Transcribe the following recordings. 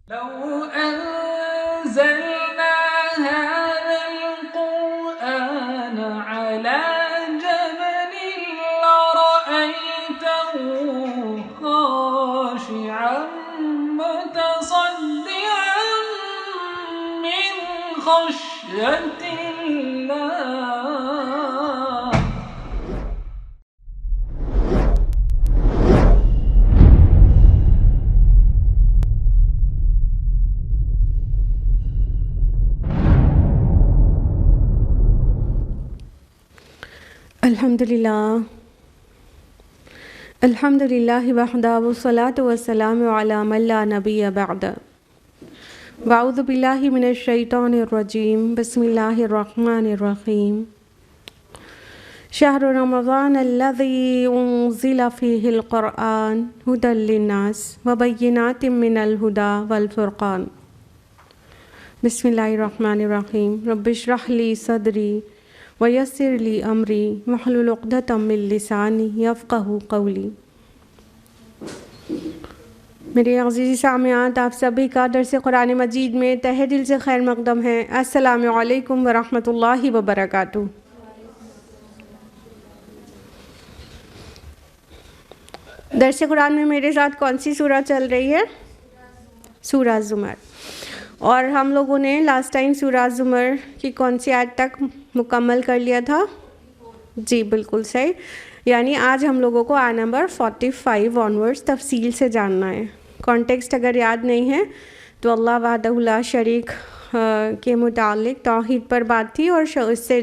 لو أنزلنا هذا القرآن على جبل لرأيته خاشعا متصدعا من خشية الله. الحمدللہ وحدہ والصلاۃ والسلام علی من لا نبی بعد. واعوذ باللہ من الشیطان الرجیم. بسم اللہ الرحمن الرحیم. شہر رمضان الذی انزل فیہ القرآن ھدی للناس وبینات من الھدی والفرقان. بسم اللہ الرحمن الرحیم. رب اشرح لی صدری ویسر لی امری واحلل عقدۃ من لسانی یفقہوا قولی. میرے عزیز سامعات، آپ سبھی کا درس قرآن مجید میں تہہ دل سے خیر مقدم ہے. السلام علیکم ورحمۃ اللہ وبرکاتہ. درس قرآن میں میرے ساتھ کون سی سورہ چل رہی ہے؟ سورہ زمر. اور ہم لوگوں نے لاسٹ ٹائم سورہ زمر کی کون سی آیت تک مکمل کر لیا تھا؟ جی بالکل صحیح. یعنی آج ہم لوگوں کو آیت نمبر 45 آنورڈز تفصیل سے جاننا ہے. کانٹیکسٹ اگر یاد نہیں ہے تو اللہ وحدہ لا شریک کے متعلق توحید پر بات تھی، اور اس سے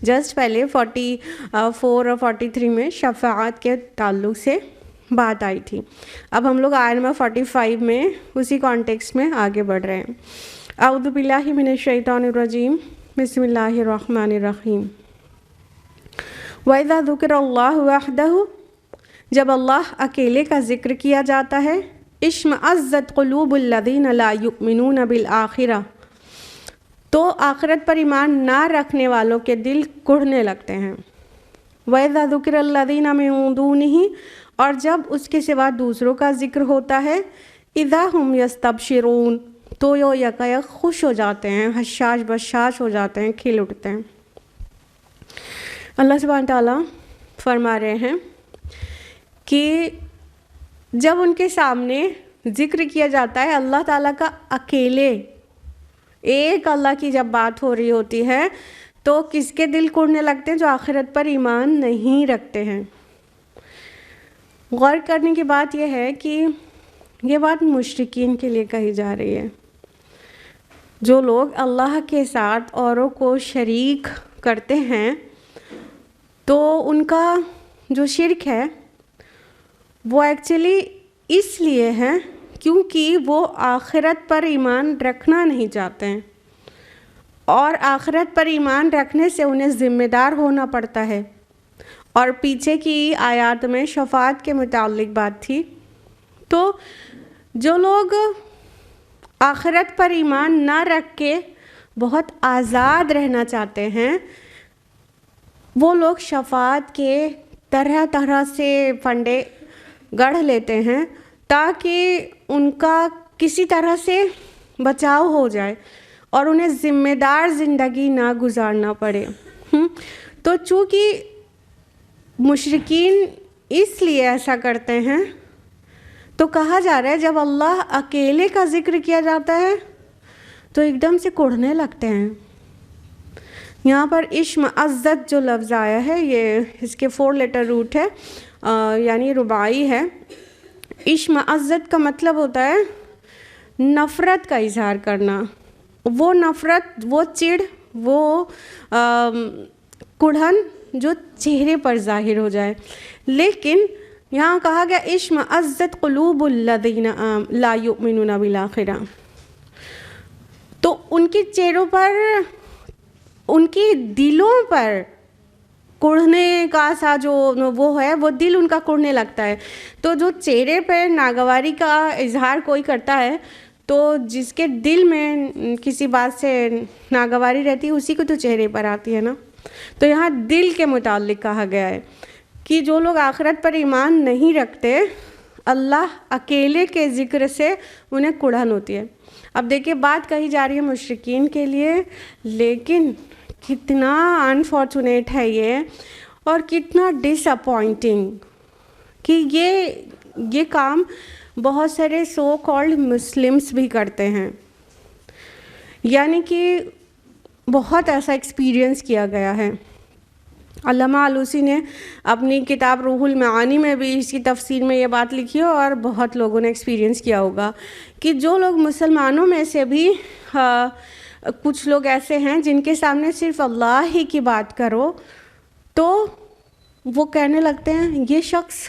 جسٹ پہلے 44 اور 43 میں شفاعت کے تعلق سے بات آئی تھی. اب ہم لوگ آیت نمبر 45 میں اسی کانٹیکسٹ میں آگے بڑھ رہے ہیں. اعوذ باللہ من الشیطان الرجیم. بسم اللہ الرحمن الرحیم. وَإِذَا ذُكِرَ اللَّهُ وَحْدَهُ، جب اللہ اکیلے کا ذکر کیا جاتا ہے، اشمئزت قلوب الذین لا یؤمنون بالآخرہ، تو آخرت پر ایمان نہ رکھنے والوں کے دل کڑھنے لگتے ہیں. وَإِذَا ذُكِرَ الَّذِينَ مِن دُونِهِ، اور جب اس کے سوا دوسروں کا ذکر ہوتا ہے، اذا ہم یستبشرون، تو یہ یکایک خوش ہو جاتے ہیں، حشاش بشاش ہو جاتے ہیں، کھل اٹھتے ہیں. اللہ سبحانہ تعالیٰ فرما رہے ہیں کہ جب ان کے سامنے ذکر کیا جاتا ہے اللہ تعالیٰ کا اکیلے، ایک اللہ کی جب بات ہو رہی ہوتی ہے، تو کس کے دل کڑنے لگتے ہیں؟ جو آخرت پر ایمان نہیں رکھتے ہیں. غور کرنے کی بات یہ ہے کہ یہ بات مشرکین کے لیے کہی جا رہی ہے. جو لوگ اللہ کے ساتھ اوروں کو شریک کرتے ہیں، تو ان کا جو شرک ہے وہ ایکچولی اس لیے ہے کیونکہ وہ آخرت پر ایمان رکھنا نہیں چاہتے ہیں، اور آخرت پر ایمان رکھنے سے انہیں ذمہ دار ہونا پڑتا ہے. اور پیچھے کی آیات میں شفاعت کے متعلق بات تھی. تو جو لوگ آخرت پر ایمان نہ رکھ کے بہت آزاد رہنا چاہتے ہیں، وہ لوگ شفاعت کے طرح طرح سے فنڈے گڑھ لیتے ہیں تاکہ ان کا کسی طرح سے بچاؤ ہو جائے اور انہیں ذمہ دار زندگی نہ گزارنا پڑے. تو چونکہ مشرکین اس لیے ایسا کرتے ہیں، تو کہا جا رہا ہے جب اللہ اکیلے کا ذکر کیا جاتا ہے تو ایک دم سے کڑھنے لگتے ہیں. یہاں پر اشمئزت جو لفظ آیا ہے، یہ اس کے 4 لیٹر روٹ ہے، یعنی رباعی ہے. اشمئزت کا مطلب ہوتا ہے نفرت کا اظہار کرنا. وہ نفرت، وہ چڑ، وہ کڑھن جو چہرے پر ظاہر ہو جائے. لیکن یہاں کہا گیا اشمئزت قلوب الذین لا یؤمنون بالآخرہ، تو ان کے چہروں پر، ان کے دلوں پر کڑھنے کا سا جو وہ ہے، وہ دل ان کا کڑھنے لگتا ہے. تو جو چہرے پہ ناگواری کا اظہار کوئی کرتا ہے، تو جس کے دل میں کسی بات سے ناگواری رہتی ہے اسی کو تو چہرے پر آتی ہے نا. تو یہاں دل کے متعلق کہا گیا ہے کہ جو لوگ آخرت پر ایمان نہیں رکھتے، اللہ اکیلے کے ذکر سے انہیں کڑھن ہوتی ہے۔ اب دیکھیے بات کہی جا رہی ہے مشرکین کے لیے، لیکن کتنا انفارچونیٹ ہے یہ اور کتنا ڈس اپوائنٹنگ کہ یہ کام بہت سارے سو کالڈ مسلمس بھی کرتے ہیں۔ یعنی کہ بہت ایسا ایکسپیرینس کیا گیا ہے۔ علامہ آلوسی نے اپنی کتاب روح المعانی میں بھی اس کی تفسیر میں یہ بات لکھی ہے، اور بہت لوگوں نے ایکسپیرینس کیا ہوگا کہ جو لوگ مسلمانوں میں سے بھی کچھ لوگ ایسے ہیں جن کے سامنے صرف اللہ ہی کی بات کرو تو وہ کہنے لگتے ہیں یہ شخص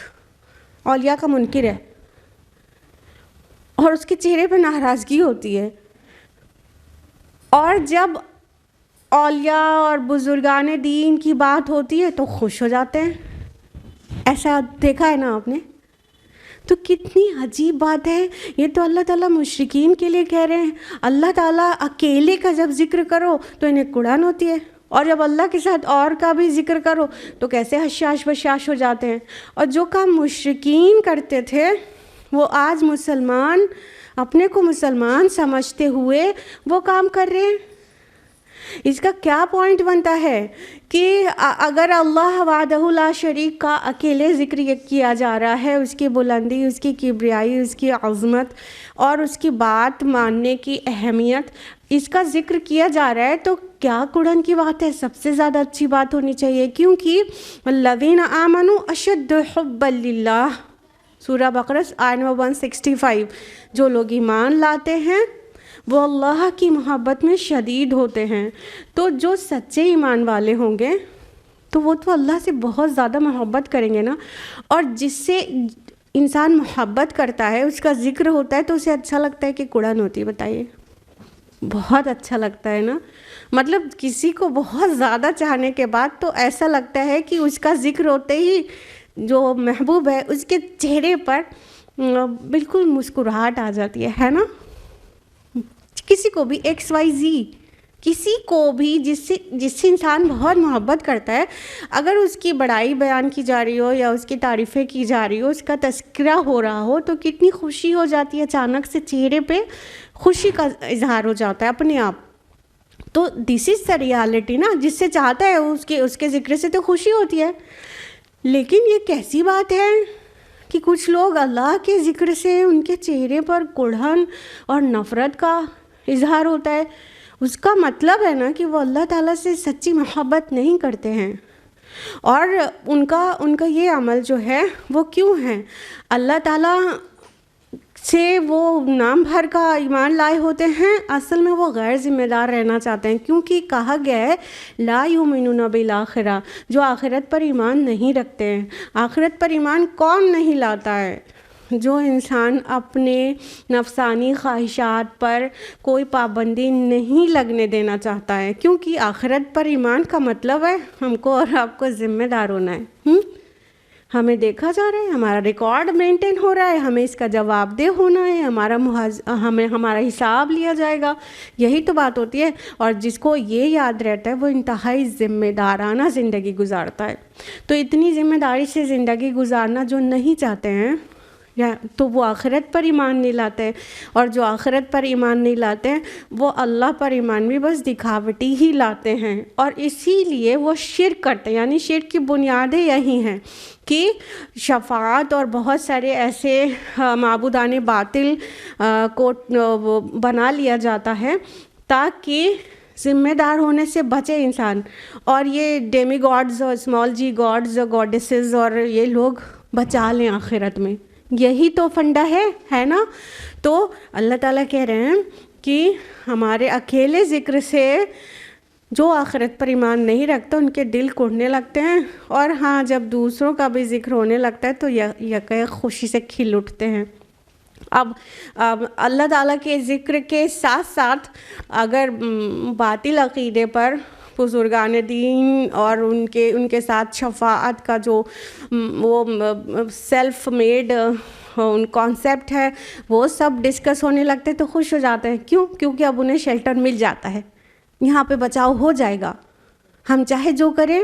اولیاء کا منکر ہے، اور اس کے چہرے پہ ناراضگی ہوتی ہے، اور جب اولیاء اور بزرگان دین کی بات ہوتی ہے تو خوش ہو جاتے ہیں۔ ایسا دیکھا ہے نا آپ نے؟ تو کتنی عجیب بات ہے۔ یہ تو اللہ تعالیٰ مشرکین کے لیے کہہ رہے ہیں، اللہ تعالیٰ اکیلے کا جب ذکر کرو تو انہیں کڑھن ہوتی ہے، اور جب اللہ کے ساتھ اور کا بھی ذکر کرو تو کیسے حشاش بشاش ہو جاتے ہیں۔ اور جو کام مشرکین کرتے تھے وہ آج مسلمان اپنے کو مسلمان سمجھتے ہوئے وہ کام کر رہے ہیں۔ اس کا کیا پوائنٹ بنتا ہے کہ اگر اللہ وحدہ لا شریک کا اکیلے ذکر کیا جا رہا ہے، اس کی بلندی، اس کی کبریائی، اس کی عظمت اور اس کی بات ماننے کی اہمیت، اس کا ذکر کیا جا رہا ہے، تو کیا کڑھن کی بات ہے؟ سب سے زیادہ اچھی بات ہونی چاہیے، کیونکہ الذین آمنوا اشد حبا للہ، سورہ بقرہ آیت نمبر 165، جو لوگ ایمان لاتے ہیں وہ اللہ کی محبت میں شدید ہوتے ہیں۔ تو جو سچے ایمان والے ہوں گے تو وہ تو اللہ سے بہت زیادہ محبت کریں گے نا، اور جس سے انسان محبت کرتا ہے، اس کا ذکر ہوتا ہے تو اسے اچھا لگتا ہے کہ کڑھن ہوتی ہے؟ بتائیے، بہت اچھا لگتا ہے نا۔ مطلب کسی کو بہت زیادہ چاہنے کے بعد تو ایسا لگتا ہے کہ اس کا ذکر ہوتے ہی جو محبوب ہے اس کے چہرے پر بالکل مسکراہٹ آ جاتی ہے نا۔ کسی کو بھی ایکس وائی زی، کسی کو بھی جس سے انسان بہت محبت کرتا ہے، اگر اس کی بڑائی بیان کی جا رہی ہو یا اس کی تعریفیں کی جا رہی ہو، اس کا تذکرہ ہو رہا ہو تو کتنی خوشی ہو جاتی ہے، اچانک سے چہرے پہ خوشی کا اظہار ہو جاتا ہے اپنے آپ۔ تو دس از دا ریالٹی نا، جس سے چاہتا ہے اس کے ذکر سے تو خوشی ہوتی ہے۔ لیکن یہ کیسی بات ہے کہ کچھ لوگ اللہ کے ذکر سے ان کے چہرے پر کڑھن اور نفرت کا اظہار ہوتا ہے۔ اس کا مطلب ہے نا کہ وہ اللہ تعالیٰ سے سچی محبت نہیں کرتے ہیں، اور ان کا یہ عمل جو ہے وہ کیوں ہے؟ اللہ تعالیٰ سے وہ نام بھر کا ایمان لائے ہوتے ہیں، اصل میں وہ غیر ذمہ دار رہنا چاہتے ہیں، کیونکہ کہا گیا ہے لا یؤمنون بالآخرہ، جو آخرت پر ایمان نہیں رکھتے ہیں۔ آخرت پر ایمان کون نہیں لاتا ہے؟ جو انسان اپنے نفسانی خواہشات پر کوئی پابندی نہیں لگنے دینا چاہتا ہے، کیونکہ آخرت پر ایمان کا مطلب ہے ہم کو اور آپ کو ذمہ دار ہونا ہے۔ ہمیں دیکھا جا رہا ہے، ہمارا ریکارڈ مینٹین ہو رہا ہے، ہمیں اس کا جواب دہ ہونا ہے، ہمارا حساب لیا جائے گا، یہی تو بات ہوتی ہے۔ اور جس کو یہ یاد رہتا ہے وہ انتہائی ذمہ دارانہ زندگی گزارتا ہے۔ تو اتنی ذمہ داری سے زندگی گزارنا جو نہیں چاہتے ہیں تو وہ آخرت پر ایمان نہیں لاتے، اور جو آخرت پر ایمان نہیں لاتے ہیں وہ اللہ پر ایمان بھی بس دکھاوٹی ہی لاتے ہیں، اور اسی لیے وہ شرک کرتے ہیں۔ یعنی شرک کی بنیادیں یہی ہیں کہ شفاعت اور بہت سارے ایسے معبودان باطل کو بنا لیا جاتا ہے تاکہ ذمہ دار ہونے سے بچے انسان، اور یہ ڈیمی گاڈز اور اسمال جی گاڈز اور گاڈیسز اور یہ لوگ بچا لیں آخرت میں۔ یہی تو فنڈا ہے نا۔ تو اللہ تعالیٰ کہہ رہے ہیں کہ ہمارے اکیلے ذکر سے جو آخرت پر ایمان نہیں رکھتا ان کے دل کڑھنے لگتے ہیں، اور ہاں جب دوسروں کا بھی ذکر ہونے لگتا ہے تو یکے خوشی سے کھل اٹھتے ہیں۔ اب اللہ تعالیٰ کے ذکر کے ساتھ ساتھ اگر باطل عقیدے پر بزرگان دین اور ان کے ساتھ شفاعت کا جو وہ سیلف میڈ کانسیپٹ ہے وہ سب ڈسکس ہونے لگتے ہیں تو خوش ہو جاتے ہیں۔ کیوں؟ کیونکہ اب انہیں شیلٹر مل جاتا ہے، یہاں پہ بچاؤ ہو جائے گا۔ ہم چاہے جو کریں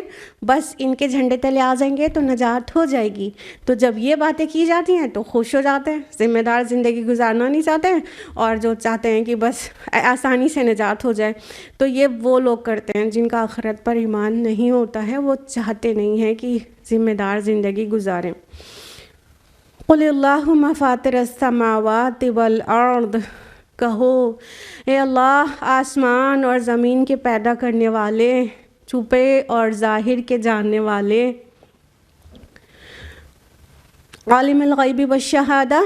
بس ان کے جھنڈے تلے آ جائیں گے تو نجات ہو جائے گی. تو جب یہ باتیں کی جاتی ہیں تو خوش ہو جاتے ہیں, ذمہ دار زندگی گزارنا نہیں چاہتے ہیں, اور جو چاہتے ہیں کہ بس آسانی سے نجات ہو جائے. تو یہ وہ لوگ کرتے ہیں جن کا آخرت پر ایمان نہیں ہوتا ہے, وہ چاہتے نہیں ہیں کہ ذمہ دار زندگی گزاریں. قل اللہم فاطر السماوات والارض, کہو اے اللہ آسمان اور زمین کے پیدا کرنے والے, چھپے اور ظاہر کے جاننے والے, عالم الغیب والشہادہ,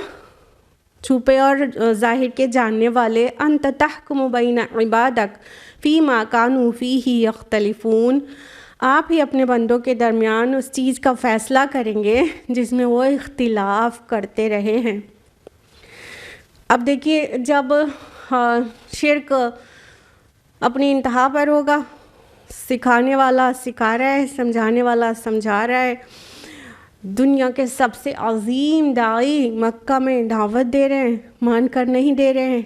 چھپے اور ظاہر کے جاننے والے, انت تحکم بین عبادک فیما کانوا فیہ یختلفون, آپ ہی اپنے بندوں کے درمیان اس چیز کا فیصلہ کریں گے جس میں وہ اختلاف کرتے رہے ہیں. اب دیکھیے جب شرک اپنی انتہا پر ہوگا, سکھانے والا سکھا رہا ہے, سمجھانے والا سمجھا رہا ہے, دنیا کے سب سے عظیم داعی مکہ میں دعوت دے رہے ہیں, مان کر نہیں دے رہے ہیں,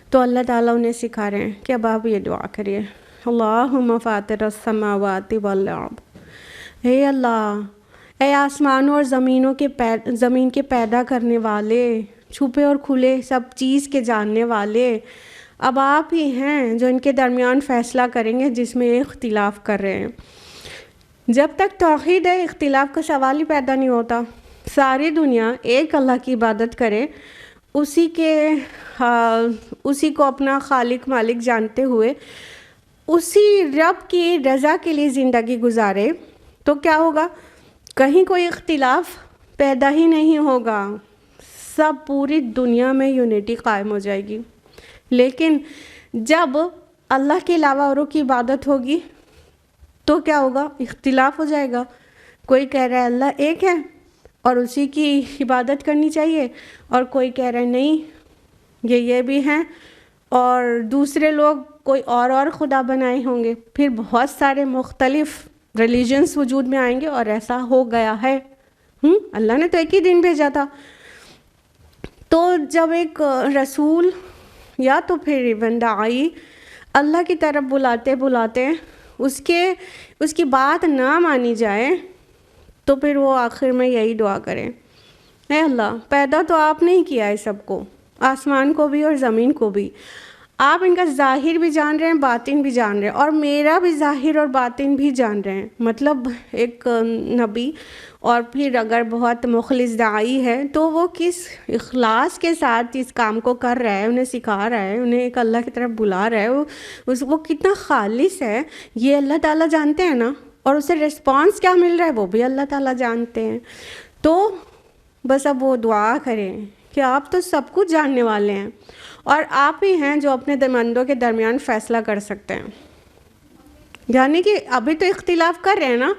تو اللہ تعالیٰ انہیں سکھا رہے ہیں کہ اب آپ یہ دعا کریے, اللہم فاطر السماوات والارض, اے اللہ, اے آسمانوں اور زمین کے پیدا کرنے والے, چھپے اور کھلے سب چیز کے جاننے والے, اب آپ ہی ہیں جو ان کے درمیان فیصلہ کریں گے جس میں یہ اختلاف کر رہے ہیں. جب تک توحید ہے اختلاف کا سوال ہی پیدا نہیں ہوتا. ساری دنیا ایک اللہ کی عبادت کرے, اسی کو اپنا خالق مالک جانتے ہوئے اسی رب کی رضا کے لیے زندگی گزارے, تو کیا ہوگا؟ کہیں کوئی اختلاف پیدا ہی نہیں ہوگا, سب پوری دنیا میں یونٹی قائم ہو جائے گی. لیکن جب اللہ کے علاوہ اوروں کی عبادت ہوگی تو کیا ہوگا؟ اختلاف ہو جائے گا. کوئی کہہ رہا ہے اللہ ایک ہے اور اسی کی عبادت کرنی چاہیے, اور کوئی کہہ رہا ہے نہیں یہ بھی ہیں, اور دوسرے لوگ کوئی اور خدا بنائے ہوں گے. پھر بہت سارے مختلف ریلیجنس وجود میں آئیں گے, اور ایسا ہو گیا ہے. اللہ نے تو ایک ہی دن بھیجا تھا. تو جب ایک رسول یا تو پھر ایون داعی اللہ کی طرف بلاتے اس کی بات نہ مانی جائے, تو پھر وہ آخر میں یہی دعا کریں, اے اللہ پیدا تو آپ نے ہی کیا ہے سب کو, آسمان کو بھی اور زمین کو بھی, آپ ان کا ظاہر بھی جان رہے ہیں, باطن بھی جان رہے ہیں, اور میرا بھی ظاہر اور باطن بھی جان رہے ہیں. مطلب ایک نبی اور پھر اگر بہت مخلص داعی ہے تو وہ کس اخلاص کے ساتھ اس کام کو کر رہا ہے, انہیں سکھا رہا ہے, انہیں ایک اللہ کی طرف بلا رہا ہے, وہ کتنا خالص ہے یہ اللہ تعالیٰ جانتے ہیں نا, اور اسے رسپانس کیا مل رہا ہے وہ بھی اللہ تعالیٰ جانتے ہیں. تو بس اب وہ دعا کریں کہ آپ تو سب کچھ جاننے والے ہیں, اور آپ ہی ہیں جو اپنے بندوں کے درمیان فیصلہ کر سکتے ہیں. یعنی کہ ابھی تو اختلاف کر رہے ہیں نا,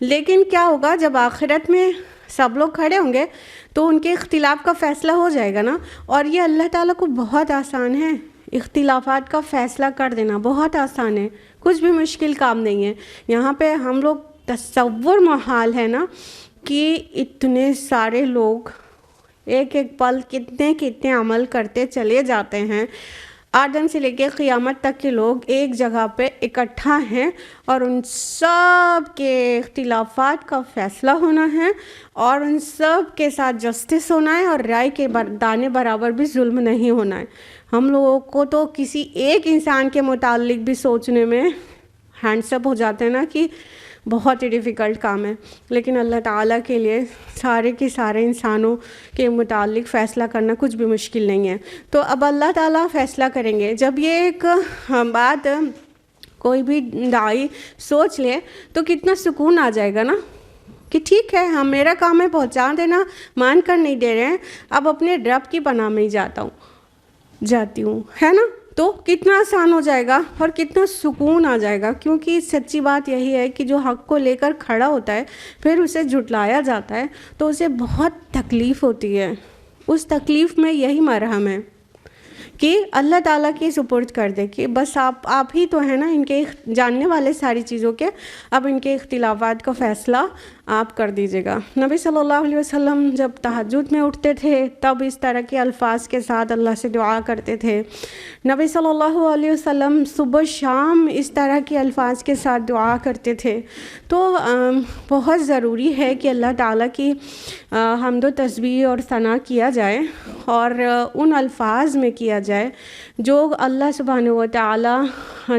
لیکن کیا ہوگا جب آخرت میں سب لوگ کھڑے ہوں گے تو ان کے اختلاف کا فیصلہ ہو جائے گا نا. اور یہ اللہ تعالیٰ کو بہت آسان ہے, اختلافات کا فیصلہ کر دینا بہت آسان ہے, کچھ بھی مشکل کام نہیں ہے. یہاں پہ ہم لوگ تصور محال ہے نا کہ اتنے سارے لوگ ایک ایک پل کتنے عمل کرتے چلے جاتے ہیں. آدم سے لے کے قیامت تک کے لوگ ایک جگہ پہ اکٹھا ہیں, اور ان سب کے اختلافات کا فیصلہ ہونا ہے, اور ان سب کے ساتھ جسٹس ہونا ہے, اور رائے کے دانے برابر بھی ظلم نہیں ہونا ہے. ہم لوگوں کو تو کسی ایک انسان کے متعلق بھی سوچنے میں ہینڈس اپ ہو جاتے ہیں نا کہ بہت ہی ڈیفیکلٹ کام ہے, لیکن اللہ تعالیٰ کے لیے سارے کے سارے انسانوں کے متعلق فیصلہ کرنا کچھ بھی مشکل نہیں ہے. تو اب اللہ تعالیٰ فیصلہ کریں گے. جب یہ ایک بات کوئی بھی داعی سوچ لے تو کتنا سکون آ جائے گا نا کہ ٹھیک ہے, ہم میرا کام ہے پہنچا دینا, مان کر نہیں دے رہے ہیں, اب اپنے رب کی پناہ میں ہی جاتی ہوں, ہے نا. تو کتنا آسان ہو جائے گا اور کتنا سکون آ جائے گا, کیونکہ سچی بات یہی ہے کہ جو حق کو لے کر کھڑا ہوتا ہے پھر اسے جھٹلایا جاتا ہے تو اسے بہت تکلیف ہوتی ہے. اس تکلیف میں یہی مرہم ہے کہ اللہ تعالیٰ کی سپرد کر دے کہ بس آپ ہی تو ہیں نا ان کے جاننے والے ساری چیزوں کے, اب ان کے اختلافات کا فیصلہ آپ کر دیجیے گا۔ نبی صلی اللہ علیہ وسلم جب تہجد میں اٹھتے تھے تب اس طرح کے الفاظ کے ساتھ اللہ سے دعا کرتے تھے۔ نبی صلی اللہ علیہ وسلم صبح شام اس طرح کے الفاظ کے ساتھ دعا کرتے تھے۔ تو بہت ضروری ہے کہ اللہ تعالیٰ کی حمد و تسبیح اور ثنا کیا جائے اور ان الفاظ میں کیا جائے جو اللہ سبحانہ و تعالیٰ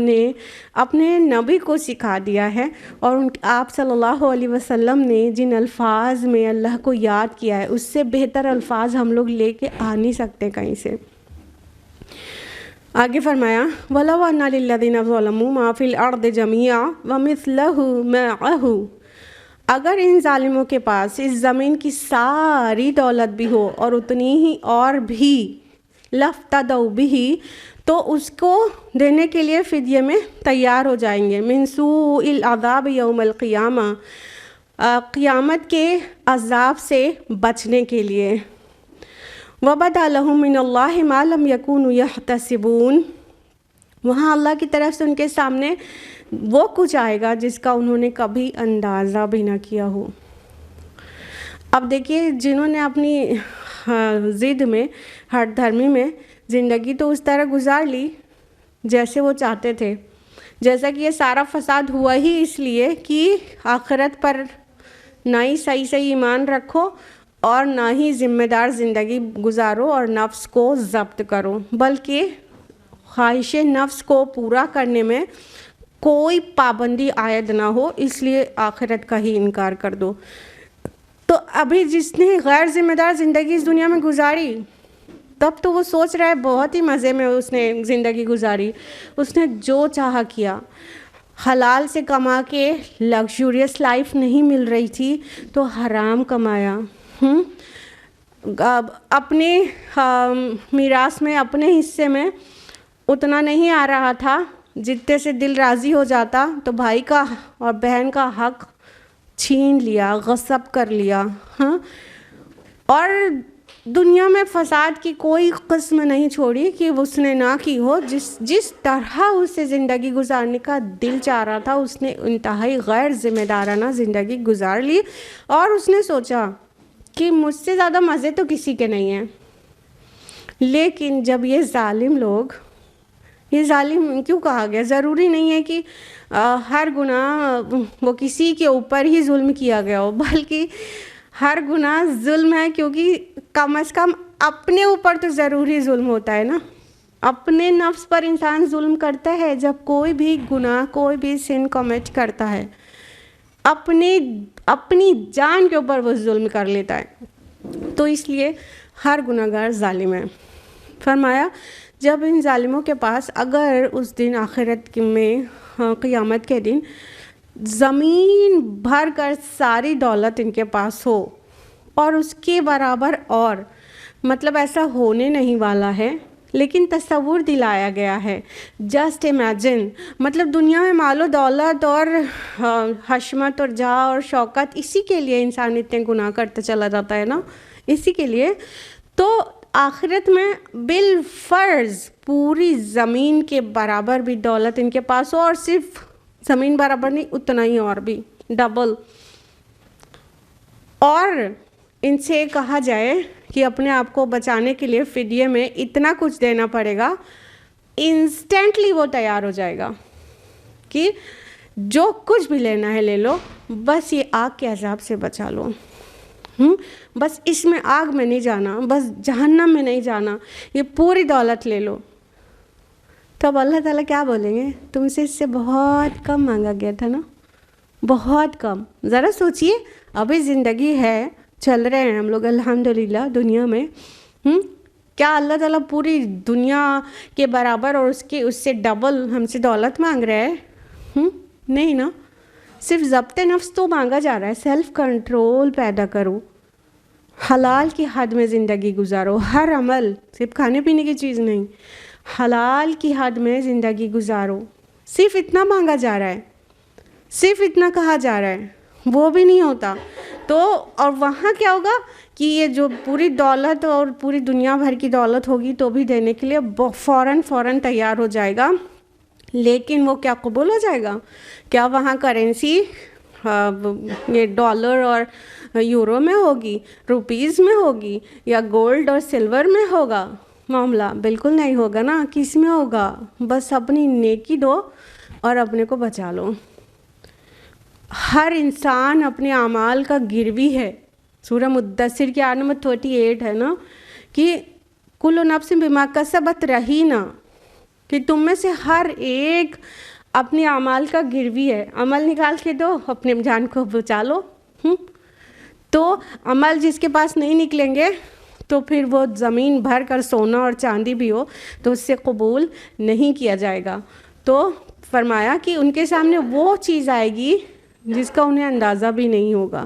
نے اپنے نبی کو سکھا دیا ہے، اور آپ صلی اللہ علیہ وسلم نے جن الفاظ میں اللہ کو یاد کیا ہے اس سے بہتر الفاظ ہم لوگ لے کے آ نہیں سکتے کہیں سے۔ آگے فرمایا وَلَوْ أَنَّ لِلَّذِينَ ظَلَمُوا مَا فِي الْأَرْضِ جَمِيعًا وَمِثْلَهُ مَعَهُ، اگر ان ظالموں کے پاس اس زمین کی ساری دولت بھی ہو اور اتنی ہی اور بھی لَافْتَدَوْا بِهِ، تو اس کو دینے کے لیے فدیے میں تیار ہو جائیں گے، مِن سُوءِ الْعَذَابِ يَوْمَ الْقِيَامَةِ، قیامت کے عذاب سے بچنے کے لیے۔ وَبَدَا لَهُم مِّنَ اللَّهِ مَا لَمْ يَكُونُوا يَحْتَسِبُونَ، وہاں اللہ کی طرف سے ان کے سامنے وہ کچھ آئے گا جس کا انہوں نے کبھی اندازہ بھی نہ کیا ہو۔ اب دیکھیے جنہوں نے اپنی ضد میں، ہٹ دھرمی میں زندگی تو اس طرح گزار لی جیسے وہ چاہتے تھے، جیسا کہ یہ سارا فساد ہوا ہی اس لیے کہ آخرت پر نہ ہی صحیح ایمان رکھو اور نہ ہی ذمہ دار زندگی گزارو اور نفس کو ضبط کرو، بلکہ خواہش نفس کو پورا کرنے میں کوئی پابندی عائد نہ ہو، اس لیے آخرت کا ہی انکار کر دو۔ تو ابھی جس نے غیر ذمہ دار زندگی اس دنیا میں گزاری، تب تو وہ سوچ رہا ہے بہت ہی مزے میں اس نے زندگی گزاری، اس نے جو چاہا کیا، حلال سے کما کے لگژریس لائف نہیں مل رہی تھی تو حرام کمایا، اپنے میراث میں اپنے حصے میں اتنا نہیں آ رہا تھا جتنے سے دل راضی ہو جاتا، تو بھائی کا اور بہن کا حق چھین لیا، غصب کر لیا، اور دنیا میں فساد کی کوئی قسم نہیں چھوڑی کہ اس نے نہ کی ہو۔ جس طرح اسے زندگی گزارنے کا دل چاہ رہا تھا اس نے انتہائی غیر ذمہ دارانہ زندگی گزار لی، اور اس نے سوچا کہ مجھ سے زیادہ مزے تو کسی کے نہیں ہیں۔ لیکن جب یہ ظالم لوگ، یہ ظالم کیوں کہا گیا؟ ضروری نہیں ہے کہ ہر گناہ وہ کسی کے اوپر ہی ظلم کیا گیا ہو، بلکہ ہر گناہ ظلم ہے، کیونکہ کم از کم اپنے اوپر تو ضروری ظلم ہوتا ہے نا۔ اپنے نفس پر انسان ظلم کرتا ہے جب کوئی بھی گناہ، کوئی بھی سن کمٹ کرتا ہے، اپنی جان کے اوپر وہ ظلم کر لیتا ہے، تو اس لیے ہر گناہ گار ظالم ہے۔ فرمایا جب ان ظالموں کے پاس اگر اس دن آخرت میں، قیامت کے دن، زمین بھر کر ساری دولت ان کے پاس ہو اور اس کے برابر، اور مطلب ایسا ہونے نہیں والا ہے لیکن تصور دلایا گیا ہے، جسٹ امیجن، مطلب دنیا میں مال و دولت اور حشمت اور جاہ اور شوکت، اسی کے لیے انسان اتنے گناہ کرتے چلا جاتا ہے نا، اسی کے لیے۔ تو آخرت میں بالفرض پوری زمین کے برابر بھی دولت ان کے پاس ہو، اور صرف زمین برابر نہیں، اتنا ہی اور بھی ڈبل، اور ان سے کہا جائے کہ اپنے آپ کو بچانے کے لیے فدیے میں اتنا کچھ دینا پڑے گا، انسٹنٹلی وہ تیار ہو جائے گا کہ جو کچھ بھی لینا ہے لے لو، بس یہ آگ کے عذاب سے بچا لو، بس اس میں آگ میں نہیں جانا، بس جہنم میں نہیں جانا، یہ پوری دولت لے لو۔ تب اللہ تعالیٰ کیا بولیں گے؟ تم سے اس سے بہت کم مانگا گیا تھا نا، بہت کم۔ ذرا سوچئے، ابھی زندگی ہے، چل رہے ہیں ہم لوگ الحمدللہ دنیا میں، کیا اللہ تعالیٰ پوری دنیا کے برابر اور اس سے ڈبل ہم سے دولت مانگ رہا ہے؟ نہیں نا، صرف ضبط نفس تو مانگا جا رہا ہے، سیلف کنٹرول پیدا کرو، حلال کی حد میں زندگی گزارو، ہر عمل، صرف کھانے پینے کی چیز نہیں، حلال کی حد میں زندگی گزارو، صرف اتنا مانگا جا رہا ہے، صرف اتنا کہا جا رہا ہے، وہ بھی نہیں ہوتا تو، اور وہاں کیا ہوگا کہ یہ جو پوری دولت اور پوری دنیا بھر کی دولت ہوگی تو بھی دینے کے لیے فوراً تیار ہو جائے گا، لیکن وہ کیا قبول ہو جائے گا؟ کیا وہاں کرنسی یہ ڈالر اور یورو میں ہوگی، روپیز میں ہوگی، یا گولڈ اور سلور میں ہوگا معاملہ؟ بالکل نہیں ہوگا نا. کس میں ہوگا؟ بس اپنی نیکی دو اور اپنے کو بچا لو. ہر انسان اپنے اعمال کا گروی ہے. سورہ مدثر کی آیت نمبر 38 ہے نا کہ کل نفس بما کسبت رہینا، کہ تم میں سے ہر ایک اپنے اعمال کا گروی ہے. عمل نکال کے دو، اپنے جان کو بچا لو. تو عمل جس کے پاس نہیں نکلیں گے تو پھر وہ زمین بھر کر سونا اور چاندی بھی ہو تو اس سے قبول نہیں کیا جائے گا. تو فرمایا کہ ان کے سامنے وہ چیز آئے گی جس کا انہیں اندازہ بھی نہیں ہوگا.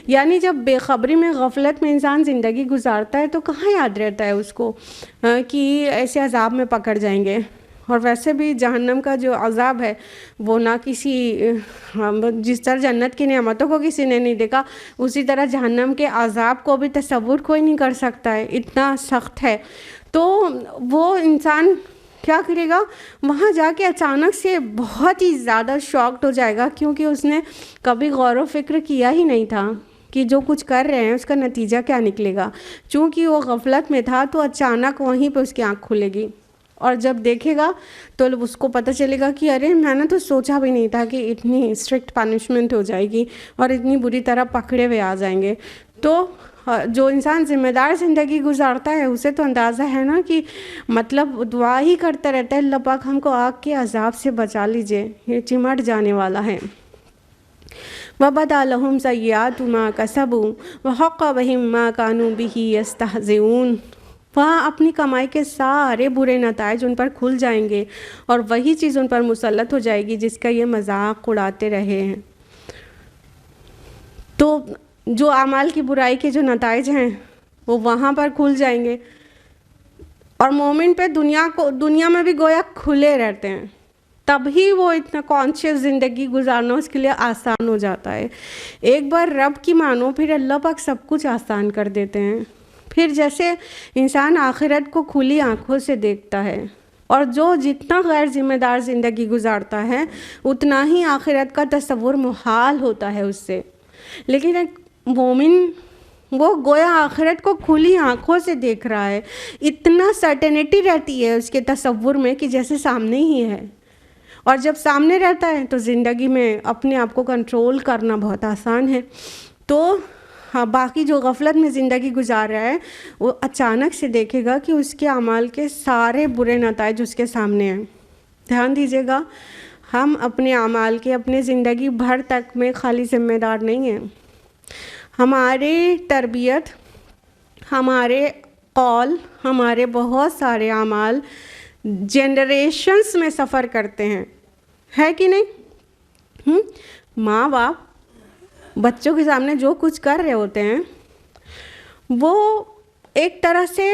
یعنی جب بے خبری میں، غفلت میں انسان زندگی گزارتا ہے تو کہاں یاد رہتا ہے اس کو کہ ایسے عذاب میں پکڑ جائیں گے. اور ویسے بھی جہنم کا جو عذاب ہے وہ نہ کسی، جس طرح جنت کی نعمتوں کو کسی نے نہیں دیکھا، اسی طرح جہنم کے عذاب کو بھی تصور کوئی نہیں کر سکتا ہے، اتنا سخت ہے. تو وہ انسان کیا کرے گا؟ وہاں جا کے اچانک سے بہت ہی زیادہ شاکڈ ہو جائے گا، کیونکہ اس نے کبھی غور و فکر کیا ہی نہیں تھا کہ جو کچھ کر رہے ہیں اس کا نتیجہ کیا نکلے گا. چونکہ وہ غفلت میں تھا تو اچانک وہیں پہ اس کی آنکھ کھلے گی، اور جب دیکھے گا تو اس کو پتہ چلے گا کہ ارے میں نے تو سوچا بھی نہیں تھا کہ اتنی اسٹرکٹ پنشمنٹ ہو جائے گی اور اتنی بری طرح پکڑے ہوئے آ جائیں گے. تو جو انسان ذمہ دار زندگی گزارتا ہے اسے تو اندازہ ہے نا کہ مطلب دعا ہی کرتا رہتا ہے، اللہ پاک ہم کو آگ کے عذاب سے بچا لیجئے، یہ چمٹ جانے والا ہے. وَبَدَا لَهُمْ سَيِّئَاتُ مَا كَسَبُوا وَحَقَّ بِهِمْ مَا كَانُوا بِهِ يَسْتَهْزِئُونَ. وہاں اپنی کمائی کے سارے برے نتائج ان پر کھل جائیں گے اور وہی چیز ان پر مسلط ہو جائے گی جس کا یہ مذاق اڑاتے رہے ہیں. تو جو اعمال کی برائی کے جو نتائج ہیں وہ وہاں پر کھل جائیں گے، اور مومن پہ دنیا میں بھی گویا کھلے رہتے ہیں، تبھی وہ اتنا کانشیس زندگی گزارنا اس کے لیے آسان ہو جاتا ہے. ایک بار رب کی مانو، پھر اللہ پاک سب کچھ آسان کر دیتے ہیں. پھر جیسے انسان آخرت کو کھلی آنکھوں سے دیکھتا ہے، اور جو جتنا غیر ذمہ دار زندگی گزارتا ہے اتنا ہی آخرت کا تصور محال ہوتا ہے اس سے. لیکن ایک مومن وہ گویا آخرت کو کھلی آنکھوں سے دیکھ رہا ہے، اتنا سرٹینٹی رہتی ہے اس کے تصور میں کہ جیسے سامنے ہی ہے. اور جب سامنے رہتا ہے تو زندگی میں اپنے آپ کو کنٹرول کرنا بہت آسان ہے. تو باقی جو غفلت میں زندگی گزار رہا ہے وہ اچانک سے دیکھے گا کہ اس کے اعمال کے سارے برے نتائج اس کے سامنے ہیں. دھیان دیجیے گا، ہم اپنے اعمال کے اپنے زندگی بھر تک میں خالی ذمہ دار نہیں ہیں. ہماری تربیت، ہمارے قول، ہمارے بہت سارے اعمال جنریشنز میں سفر کرتے ہیں، ہے کہ نہیں؟ ماں باپ بچوں کے سامنے جو کچھ کر رہے ہوتے ہیں وہ ایک طرح سے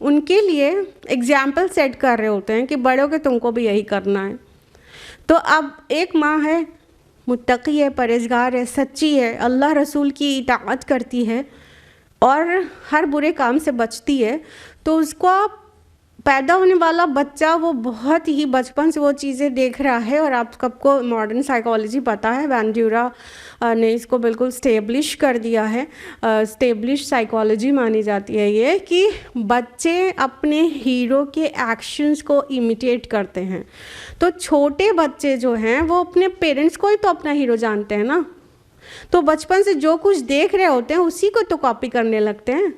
ان کے لیے ایگزامپل سیٹ کر رہے ہوتے ہیں کہ بڑوں کے تم کو بھی یہی کرنا ہے. تو اب ایک ماں ہے، متقی ہے، پرہیزگار ہے، سچی ہے، اللہ رسول کی اطاعت کرتی ہے اور ہر برے کام سے بچتی ہے، تو اس کو پیدا ہونے والا بچہ وہ بہت ہی بچپن سے وہ چیزیں دیکھ رہا ہے. اور آپ سب کو ماڈرن سائیکالوجی پتہ ہے، بینڈیورا نے اس کو بالکل اسٹیبلش کر دیا ہے. اسٹیبلش سائیکالوجی مانی جاتی ہے یہ کہ بچے اپنے ہیرو کے ایکشنز کو امیٹیٹ کرتے ہیں. تو چھوٹے بچے جو ہیں وہ اپنے پیرنٹس کو ہی تو اپنا ہیرو جانتے ہیں نا، تو بچپن سے جو کچھ دیکھ رہے ہوتے ہیں اسی کو تو کاپی کرنے لگتے ہیں.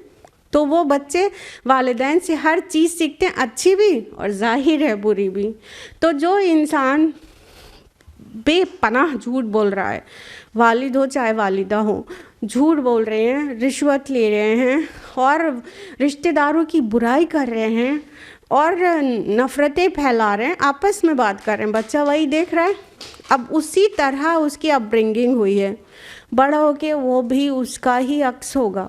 تو وہ بچے والدین سے ہر چیز سیکھتے ہیں، اچھی بھی اور ظاہر ہے بری بھی. تو جو انسان بے پناہ جھوٹ بول رہا ہے، والد ہو چاہے والدہ ہو، جھوٹ بول رہے ہیں، رشوت لے رہے ہیں اور رشتہ داروں کی برائی کر رہے ہیں اور نفرتیں پھیلا رہے ہیں، آپس میں بات کر رہے ہیں، بچہ وہی دیکھ رہا ہے. اب اسی طرح اس کی اپ برنگنگ ہوئی ہے، بڑا ہو کے وہ بھی اس کا ہی عکس ہوگا،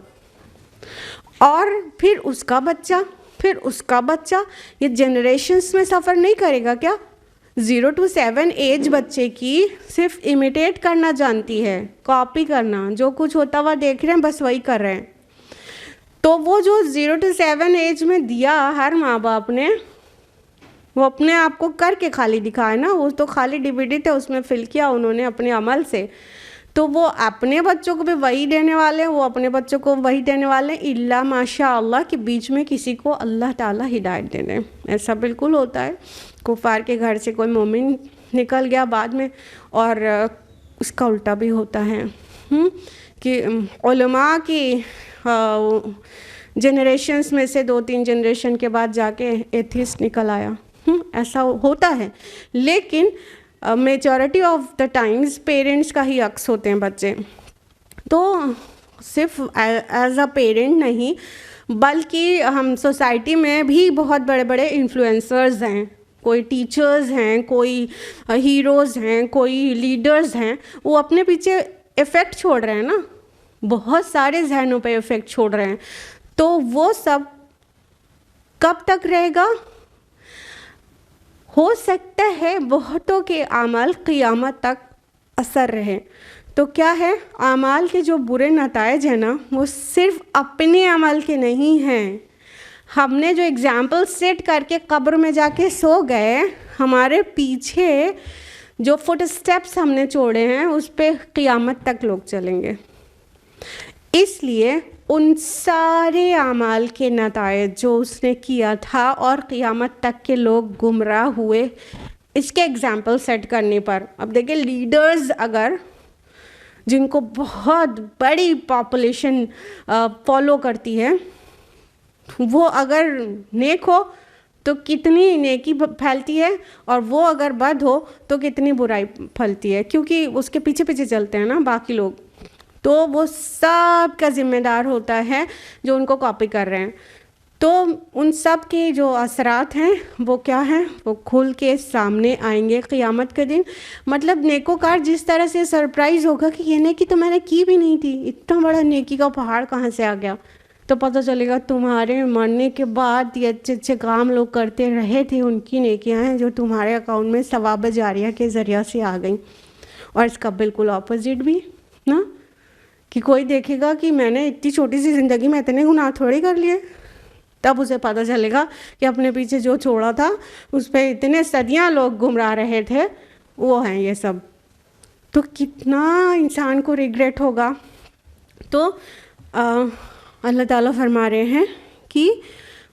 اور پھر اس کا بچہ، پھر اس کا بچہ، یہ جنریشنز میں سفر نہیں کرے گا کیا؟ 0 to 7 ایج بچے کی صرف امیٹیٹ کرنا جانتی ہے، کاپی کرنا، جو کچھ ہوتا ہوا دیکھ رہے ہیں بس وہی کر رہے ہیں. تو وہ جو 0 to 7 ایج میں دیا ہر ماں باپ نے، وہ اپنے آپ کو کر کے خالی دکھائے نا، وہ تو خالی DVD تھے اس میں فل کیا انہوں نے اپنے عمل سے. تو وہ اپنے بچوں کو بھی وہی دینے والے ہیں، وہ اپنے بچوں کو وہی دینے والے ہیں، الا ماشاء اللہ کہ بیچ میں کسی کو اللہ تعالیٰ ہدایت دے دیں۔ ایسا بالکل ہوتا ہے، کفار کے گھر سے کوئی مومن نکل گیا بعد میں، اور اس کا الٹا بھی ہوتا ہے کہ علماء کی جنریشنز میں سے 2-3 جنریشن کے بعد جا کے ایتھیسٹ نکل آیا، ایسا ہوتا ہے۔ لیکن majority of the times parents کا ہی عکس ہوتے ہیں بچے، تو صرف ایز اے پیرنٹ نہیں بلکہ ہم سوسائٹی میں بھی بہت بڑے بڑے انفلوئنسرز ہیں، کوئی ٹیچرز ہیں، کوئی ہیروز ہیں، کوئی لیڈرز ہیں، وہ اپنے پیچھے افیکٹ چھوڑ رہے ہیں نا، بہت سارے ذہنوں پہ افیکٹ چھوڑ رہے ہیں، تو وہ سب کب تک رہے گا؟ ہو سکتا ہے بہتوں کے اعمال قیامت تک اثر رہے۔ تو کیا ہے، اعمال کے جو برے نتائج ہیں نا، وہ صرف اپنے عمل کے نہیں ہیں۔ ہم نے جو ایگزامپل سیٹ کر کے قبر میں جا کے سو گئے، ہمارے پیچھے جو فٹ اسٹیپس ہم نے چھوڑے ہیں اس پہ قیامت تک لوگ چلیں گے۔ اس لیے ان سارے اعمال کے نتائج جو اس نے کیا تھا اور قیامت تک کے لوگ گمراہ ہوئے، اس کے ایگزامپل سیٹ کرنے پر، اب دیکھیں لیڈرز اگر جن کو بہت بڑی پاپولیشن فالو کرتی ہے، وہ اگر نیک ہو تو کتنی نیکی پھیلتی ہے، اور وہ اگر بد ہو تو کتنی برائی پھیلتی ہے، کیونکہ اس کے پیچھے پیچھے چلتے ہیں نا باقی لوگ، تو وہ سب کا ذمہ دار ہوتا ہے جو ان کو کاپی کر رہے ہیں۔ تو ان سب کے جو اثرات ہیں وہ کیا ہیں، وہ کھل کے سامنے آئیں گے قیامت کے دن۔ مطلب نیکوکار جس طرح سے سرپرائز ہوگا کہ یہ نیکی تو میں نے کی بھی نہیں تھی، اتنا بڑا نیکی کا پہاڑ کہاں سے آ گیا، تو پتہ چلے گا تمہارے مرنے کے بعد یہ اچھے اچھے کام لوگ کرتے رہے تھے، ان کی نیکیاں ہیں جو تمہارے اکاؤنٹ میں ثواب جاریہ کے ذریعہ سے آ گئیں۔ اور اس کا بالکل اپوزٹ بھی نا، کہ کوئی دیکھے گا کہ میں نے اتنی چھوٹی سی زندگی میں اتنے گناہ تھوڑی کر لیے، تب اسے پتہ چلے گا کہ اپنے پیچھے جو چھوڑا تھا اس پہ اتنے صدیاں لوگ گمراہ رہے تھے، وہ ہیں یہ سب۔ تو کتنا انسان کو ریگریٹ ہوگا۔ تو اللہ تعالیٰ فرما رہے ہیں کہ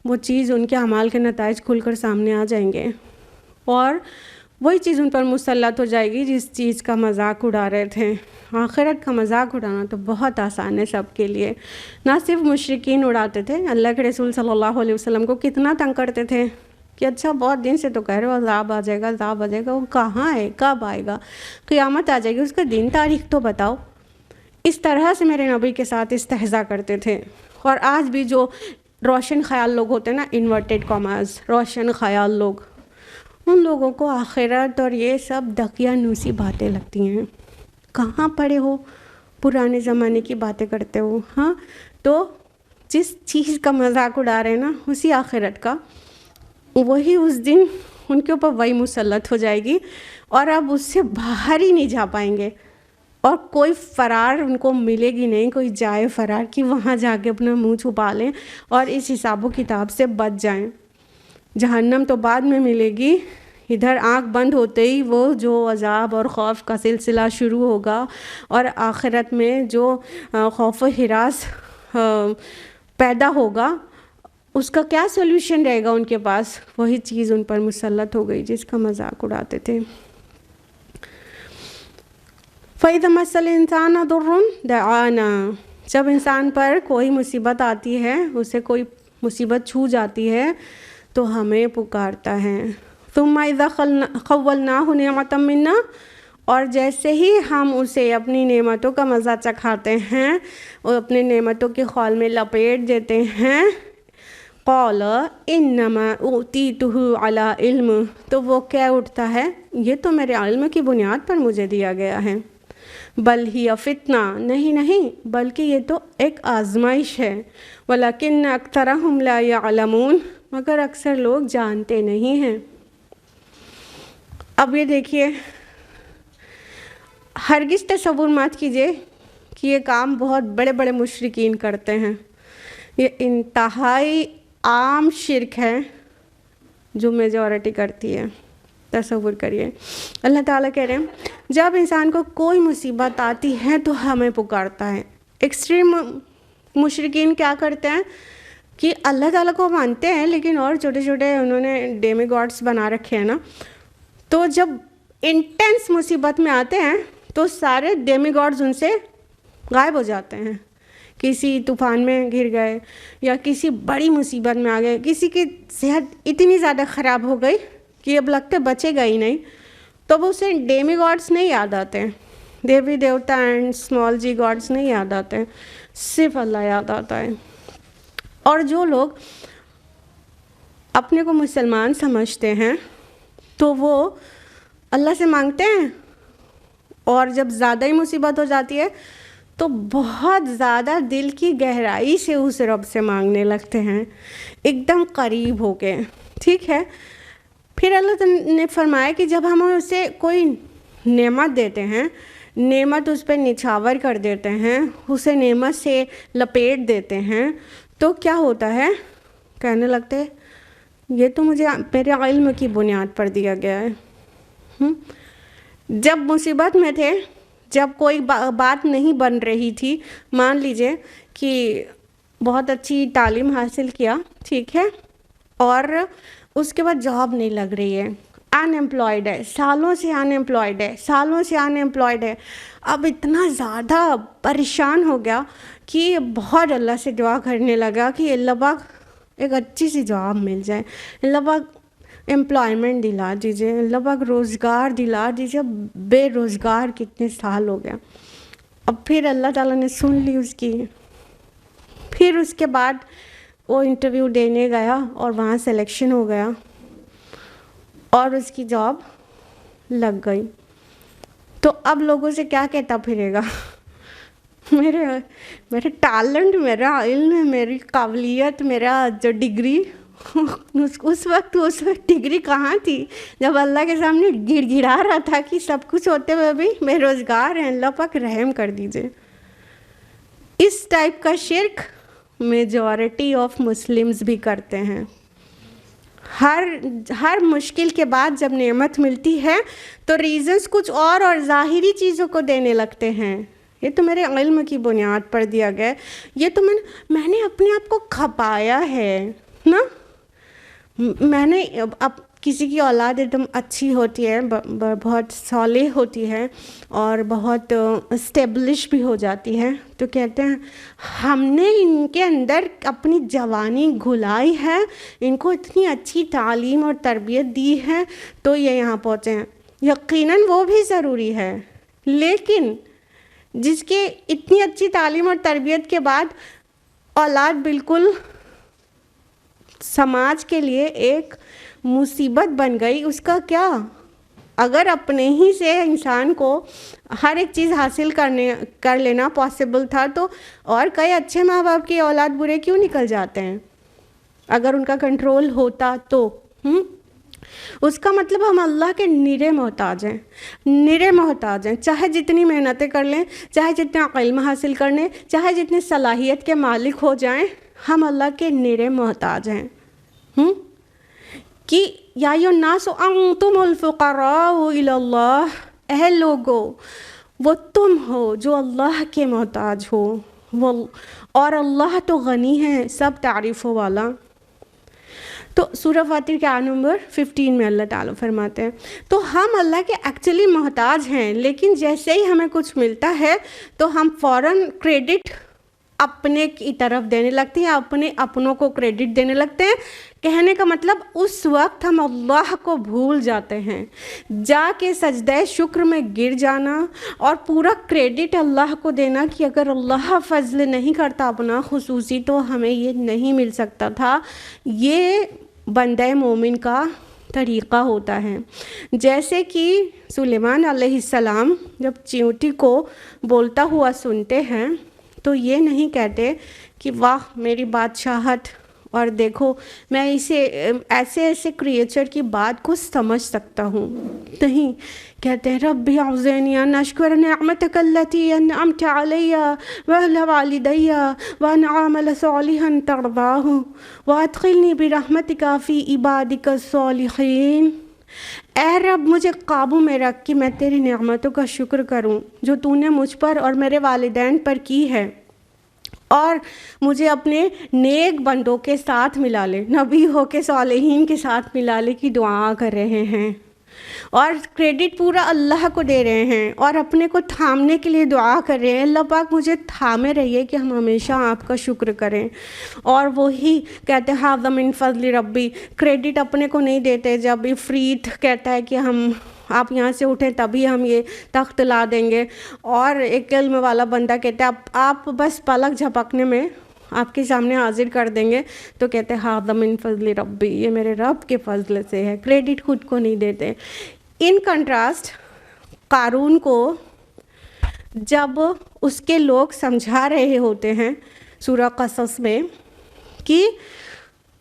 وہ چیز، ان کے اعمال کے نتائج کھل کر سامنے آ جائیں گے، اور وہی چیز ان پر مسلط ہو جائے گی جس چیز کا مذاق اڑا رہے تھے۔ آخرت کا مذاق اڑانا تو بہت آسان ہے سب کے لیے، نہ صرف مشرکین اڑاتے تھے، اللہ کے رسول صلی اللہ علیہ وسلم کو کتنا تنگ کرتے تھے کہ اچھا بہت دن سے تو کہہ رہے ہو عذاب آ جائے گا، عذاب آ جائے گا، وہ کہاں ہے، کب آئے گا، قیامت آ جائے گی، اس کا دن تاریخ تو بتاؤ۔ اس طرح سے میرے نبی کے ساتھ استہزاء کرتے تھے۔ اور آج بھی جو روشن خیال لوگ ہوتے ہیں نا، انورٹیڈ کاماز، روشن خیال لوگ، ان لوگوں کو آخرت اور یہ سب دقیانوسی باتیں لگتی ہیں۔ کہاں پڑے ہو، پرانے زمانے کی باتیں کرتے ہو۔ ہاں، تو جس چیز کا مذاق اڑا رہے ہیں نا، اسی آخرت کا، وہی اس دن ان کے اوپر وہی مسلط ہو جائے گی، اور اب اس سے باہر ہی نہیں جا پائیں گے، اور کوئی فرار ان کو ملے گی نہیں، کوئی جائے فرار کہ وہاں جا کے اپنا منہ چھپا لیں اور اس حساب و کتاب سے بچ جائیں۔ جہنم تو بعد میں ملے گی، ادھر آنکھ بند ہوتے ہی وہ جو عذاب اور خوف کا سلسلہ شروع ہوگا، اور آخرت میں جو خوف و ہراس پیدا ہوگا، اس کا کیا سولوشن رہے گا ان کے پاس؟ وہی چیز ان پر مسلط ہو گئی جس کا مذاق اڑاتے تھے۔ فَإِذَا مَسَّ الْإِنسَانَ ضُرٌّ دَعَانَا، جب انسان پر کوئی مصیبت آتی ہے، اسے کوئی مصیبت چھو جاتی ہے تو ہمیں پکارتا ہے۔ ثُمَّ إِذَا خَوَّلْنَاهُ نِعْمَةً مِنَّا، اور جیسے ہی ہم اسے اپنی نعمتوں کا مزہ چکھاتے ہیں اور اپنے نعمتوں کے خول میں لپیٹ دیتے ہیں، قَالَ إِنَّمَا أُوتِيتُهُ عَلَىٰ عِلْمٍ، تو وہ کہہ اٹھتا ہے یہ تو میرے علم کی بنیاد پر مجھے دیا گیا ہے۔ بل ہی فتنہ، نہیں بلکہ یہ تو ایک آزمائش ہے۔ ولیکن اکثرہم لا یعلمون، مگر اکثر لوگ جانتے نہیں ہیں۔ اب یہ دیکھیے، ہرگز تصور مت کیجیے کہ یہ کام بہت بڑے بڑے مشرکین کرتے ہیں۔ یہ انتہائی عام شرک ہے جو میجورٹی کرتی ہے۔ تصور کریے. اللہ تعالیٰ کہہ رہے ہیں جب انسان کو کوئی مصیبت آتی ہے تو ہمیں پکارتا ہے. ایکسٹریم مشرکین کیا کرتے ہیں کہ اللہ تعالیٰ کو مانتے ہیں لیکن اور چھوٹے چھوٹے انہوں نے ڈیمی گاڈس بنا رکھے ہیں نا. تو جب انٹینس مصیبت میں آتے ہیں تو سارے ڈیمی گاڈز ان سے غائب ہو جاتے ہیں. کسی طوفان میں گر گئے یا کسی بڑی مصیبت میں آ گئے, کسی کی صحت اتنی زیادہ خراب ہو گئی کہ اب لگتے بچے گا ہی نہیں, تو وہ اسے ڈیمی گاڈس نہیں یاد آتے ہیں, دیوی دیوتا اینڈ اسمال جی گاڈس نہیں یاد آتے ہیں, صرف اللہ یاد آتا ہے. اور جو لوگ اپنے کو مسلمان سمجھتے ہیں تو وہ اللہ سے مانگتے ہیں, اور جب زیادہ ہی مصیبت ہو جاتی ہے تو بہت زیادہ دل کی گہرائی سے اس رب سے مانگنے لگتے ہیں, ایک دم قریب ہو کے. ٹھیک ہے, پھر اللہ تعالیٰ نے فرمایا کہ جب ہم اسے کوئی نعمت دیتے ہیں, نعمت اس پہ نچھاور کر دیتے ہیں, اسے نعمت سے لپیٹ دیتے ہیں, تو کیا ہوتا ہے, کہنے لگتے یہ تو مجھے میرے علم کی بنیاد پر دیا گیا ہے. جب مصیبت میں تھے, جب کوئی بات نہیں بن رہی تھی, مان لیجئے کہ بہت اچھی تعلیم حاصل کیا, ٹھیک ہے, اور اس کے بعد جاب نہیں لگ رہی ہے, ان ایمپلائڈ ہے, سالوں سے ان ایمپلائڈ ہے, اب اتنا زیادہ پریشان ہو گیا کہ بہت اللہ سے دعا کرنے لگا کہ اللہ پاک ایک اچھی سی جاب مل جائے, اللہ پاک امپلائمنٹ دلا دیجیے, اللہ پاک روزگار دلا دیجیے. بے روزگار کتنے سال ہو گیا. اب پھر اللہ تعالیٰ نے سن لی اس کی. پھر اس کے بعد وہ انٹرویو دینے گیا اور وہاں سلیکشن ہو گیا اور اس کی جاب لگ گئی. تو اب لوگوں سے کیا کہتا پھرے گا, میرے ٹیلنٹ, میرا علم, میری قابلیت, میرا جو ڈگری, اس وقت ڈگری کہاں تھی جب اللہ کے سامنے گڑ گڑا رہا تھا کہ سب کچھ ہوتے ہوئے بھی بے روزگار ہیں, اللہ پاک رحم کر دیجئے. اس ٹائپ کا شرک میجورٹی آف مسلمز بھی کرتے ہیں. ہر مشکل کے بعد جب نعمت ملتی ہے تو ریزنز کچھ اور ظاہری چیزوں کو دینے لگتے ہیں. یہ تو میرے علم کی بنیاد پر دیا گیا, یہ تو میں نے اپنے آپ کو کھپایا ہے نا, میں نے اب کسی کی اولاد ایک دم اچھی ہوتی ہے, بہت صالح ہوتی ہے اور بہت اسٹیبلش بھی ہو جاتی ہے, تو کہتے ہیں ہم نے ان کے اندر اپنی جوانی گھلائی ہے, ان کو اتنی اچھی تعلیم اور تربیت دی ہے تو یہ یہاں پہنچے ہیں. یقیناً وہ بھی ضروری ہے, لیکن جس کے اتنی اچھی تعلیم اور تربیت کے بعد اولاد بالکل سماج کے لیے ایک مصیبت بن گئی, اس کا کیا؟ اگر اپنے ہی سے انسان کو ہر ایک چیز حاصل کر لینا پاسبل تھا تو اور کئی اچھے ماں باپ کی اولاد برے کیوں نکل جاتے ہیں اگر ان کا کنٹرول ہوتا تو. اس کا مطلب ہم اللہ کے نرے محتاج ہیں, چاہے جتنی محنتیں کر لیں, چاہے جتنا علم حاصل کر لیں, چاہے جتنی صلاحیت کے مالک ہو جائیں, ہم اللہ کے نرے محتاج ہیں. کہ یا ایھا الناس انتم الفقراء الی اللہ, اے لوگو وہ تم ہو جو اللہ کے محتاج ہو, اور اللہ تو غنی ہے سب تعریفوں والا. تو سورہ فاتر کے آیت نمبر 15 میں اللہ تعالیٰ فرماتے ہیں تو ہم اللہ کے ایکچولی محتاج ہیں, لیکن جیسے ہی ہمیں کچھ ملتا ہے تو ہم فوراً کریڈٹ اپنے کی طرف دینے لگتے ہیں, اپنے اپنوں کو کریڈٹ دینے لگتے ہیں. کہنے کا مطلب اس وقت ہم اللہ کو بھول جاتے ہیں, جا کے سجدہ شکر میں گر جانا اور پورا کریڈٹ اللہ کو دینا کہ اگر اللہ فضل نہیں کرتا اپنا خصوصی تو ہمیں یہ نہیں مل سکتا تھا. یہ بندہ مومن کا طریقہ ہوتا ہے. جیسے کہ سلیمان علیہ السلام جب چیونٹی کو بولتا ہوا سنتے ہیں تو یہ نہیں کہتے کہ واہ میری بادشاہت, اور دیکھو میں اسے ایسے کریچر کی بات کو سمجھ سکتا ہوں. نہیں, کہتے ہیں ربی اعوذنی ان اشکر نعمتک التی انعمت علی وعلی والدی وان اعمل صالحا ترضاہ وادخلنی برحمتک فی عبادک الصالحین. اے رب مجھے قابو میں رکھ کہ میں تیری نعمتوں کا شکر کروں جو تو نے مجھ پر اور میرے والدین پر کی ہے، اور مجھے اپنے نیک بندوں کے ساتھ ملا لے، نبی ہو کے صالحین کے ساتھ ملا لے کی دعا کر رہے ہیں، اور کریڈٹ پورا اللہ کو دے رہے ہیں اور اپنے کو تھامنے کے لیے دعا کر رہے ہیں، اللہ پاک مجھے تھامے رہیے کہ ہم ہمیشہ آپ کا شکر کریں۔ اور وہی کہتے ہیں ھذا من فضل ربی، کریڈٹ اپنے کو نہیں دیتے جب عفریت کہتا ہے کہ ہم آپ یہاں سے اٹھیں تبھی ہم یہ تخت لا دیں گے، اور ایک علم والا بندہ کہتا ہے آپ بس پلک جھپکنے میں آپ کے سامنے حاضر کر دیں گے، تو کہتے ہیں ھذا من فضل ربی، یہ میرے رب کے فضل سے ہے، کریڈٹ خود کو نہیں دیتے۔ ان کنٹراسٹ قارون کو جب اس کے لوگ سمجھا رہے ہوتے ہیں سورہ قصص میں کہ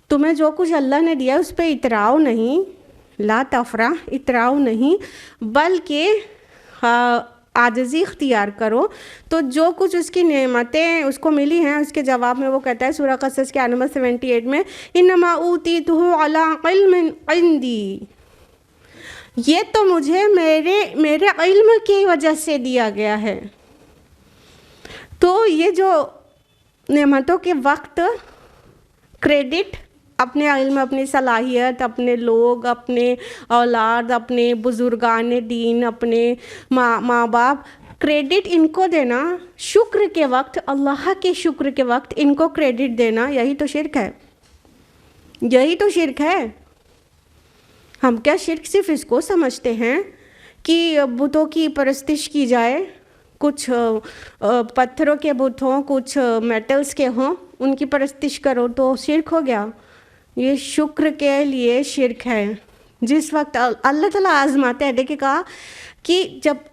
تمہیں جو کچھ اللہ نے دیا اس پہ اتراؤ نہیں، لا تفرح، اتراؤ نہیں، بلکہ عاجزی اختیار کرو، تو جو کچھ اس کی نعمتیں اس کو ملی ہیں اس کے جواب میں وہ کہتا ہے سورہ قصص کے آیت نمبر 78 میں انما اوتیتہ علی علم عندی، یہ تو مجھے میرے علم کی وجہ سے دیا گیا ہے۔ تو یہ جو نعمتوں کے وقت کریڈٹ اپنے علم، اپنی صلاحیت، اپنے لوگ، اپنے اولاد، اپنے بزرگان دین، اپنے ماں باپ، کریڈٹ ان کو دینا، شکر کے وقت، اللہ کے شکر کے وقت ان کو کریڈٹ دینا، یہی تو شرک ہے، یہی تو شرک ہے۔ ہم کیا شرک صرف اس کو سمجھتے ہیں کہ بتوں کی پرستش کی جائے، کچھ پتھروں کے بت ہوں، کچھ میٹلز کے ہوں، ان کی پرستش کرو تو شرک ہو گیا؟ یہ شکر کے لیے شرک ہے۔ جس وقت اللہ تعالیٰ آزماتے ہیں، دیکھیں کہا کہ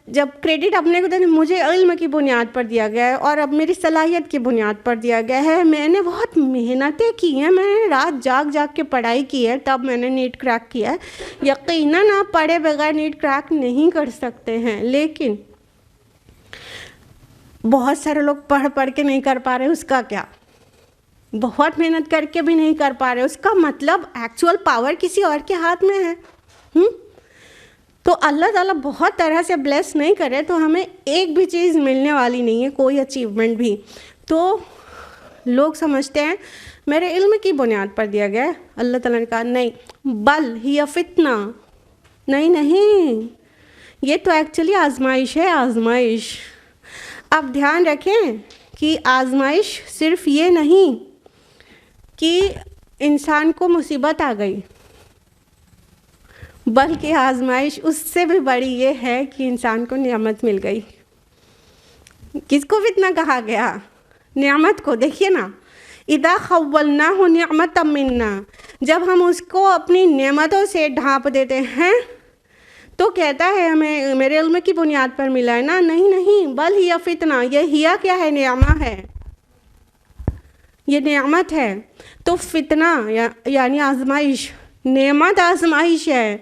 جب کریڈٹ اپنے کو دینا، مجھے علم کی بنیاد پر دیا گیا ہے اور اب میری صلاحیت کی بنیاد پر دیا گیا ہے، میں نے بہت محنتیں کی ہیں، میں نے رات جاگ کے پڑھائی کی ہے، تب میں نے نیٹ کریک کیا ہے۔ یقیناً آپ پڑھے بغیر نیٹ کریک نہیں کر سکتے ہیں، لیکن بہت سارے لوگ پڑھ کے نہیں کر پا رہے، اس کا کیا؟ بہت محنت کر کے بھی نہیں کر پا رہے، اس کا مطلب ایکچوئل پاور کسی اور کے ہاتھ میں ہے۔ تو اللہ تعالیٰ بہت طرح سے بلیس نہیں کرے تو ہمیں ایک بھی چیز ملنے والی نہیں ہے، کوئی اچیومنٹ بھی۔ تو لوگ سمجھتے ہیں میرے علم کی بنیاد پر دیا گیا ہے، اللہ تعالیٰ نے کہا نہیں، بل ہی فتنہ، نہیں، یہ تو ایکچولی آزمائش ہے، آزمائش۔ اب دھیان رکھیں کہ آزمائش صرف یہ نہیں کہ انسان کو مصیبت آ گئی، بلکہ آزمائش اس سے بھی بڑی یہ ہے کہ انسان کو نعمت مل گئی۔ کس کو فتنہ کہا گیا؟ نعمت کو۔ دیکھیے نا، اذا خولناہ نعمتا منا، جب ہم اس کو اپنی نعمتوں سے ڈھانپ دیتے ہیں تو کہتا ہے ہمیں میرے علم کی بنیاد پر ملا ہے نا، نہیں، بل ہی فتنہ، یہ ہیا کیا ہے؟ نعمت ہے، یہ نعمت ہے۔ تو فتنہ یعنی آزمائش، نعمت آزمائش ہے۔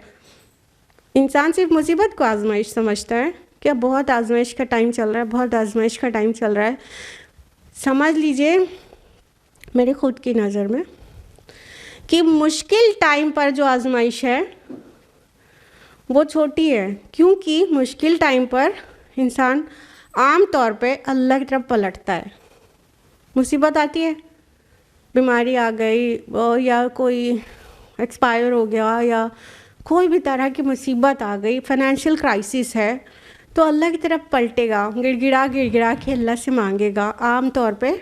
انسان صرف مصیبت کو آزمائش سمجھتا ہے کہ بہت آزمائش کا ٹائم چل رہا ہے، بہت آزمائش کا ٹائم چل رہا ہے۔ سمجھ لیجئے میری خود کی نظر میں کہ مشکل ٹائم پر جو آزمائش ہے وہ چھوٹی ہے، کیونکہ مشکل ٹائم پر انسان عام طور پہ اللہ کی طرف پلٹتا ہے۔ مصیبت آتی ہے، بیماری آ گئی یا کوئی ایکسپائر ہو گیا یا کوئی بھی طرح کی مصیبت آ گئی، فائنینشیل کرائسس ہے، تو اللہ کی طرف پلٹے گا، گڑ گڑا کے اللہ سے مانگے گا۔ عام طور پہ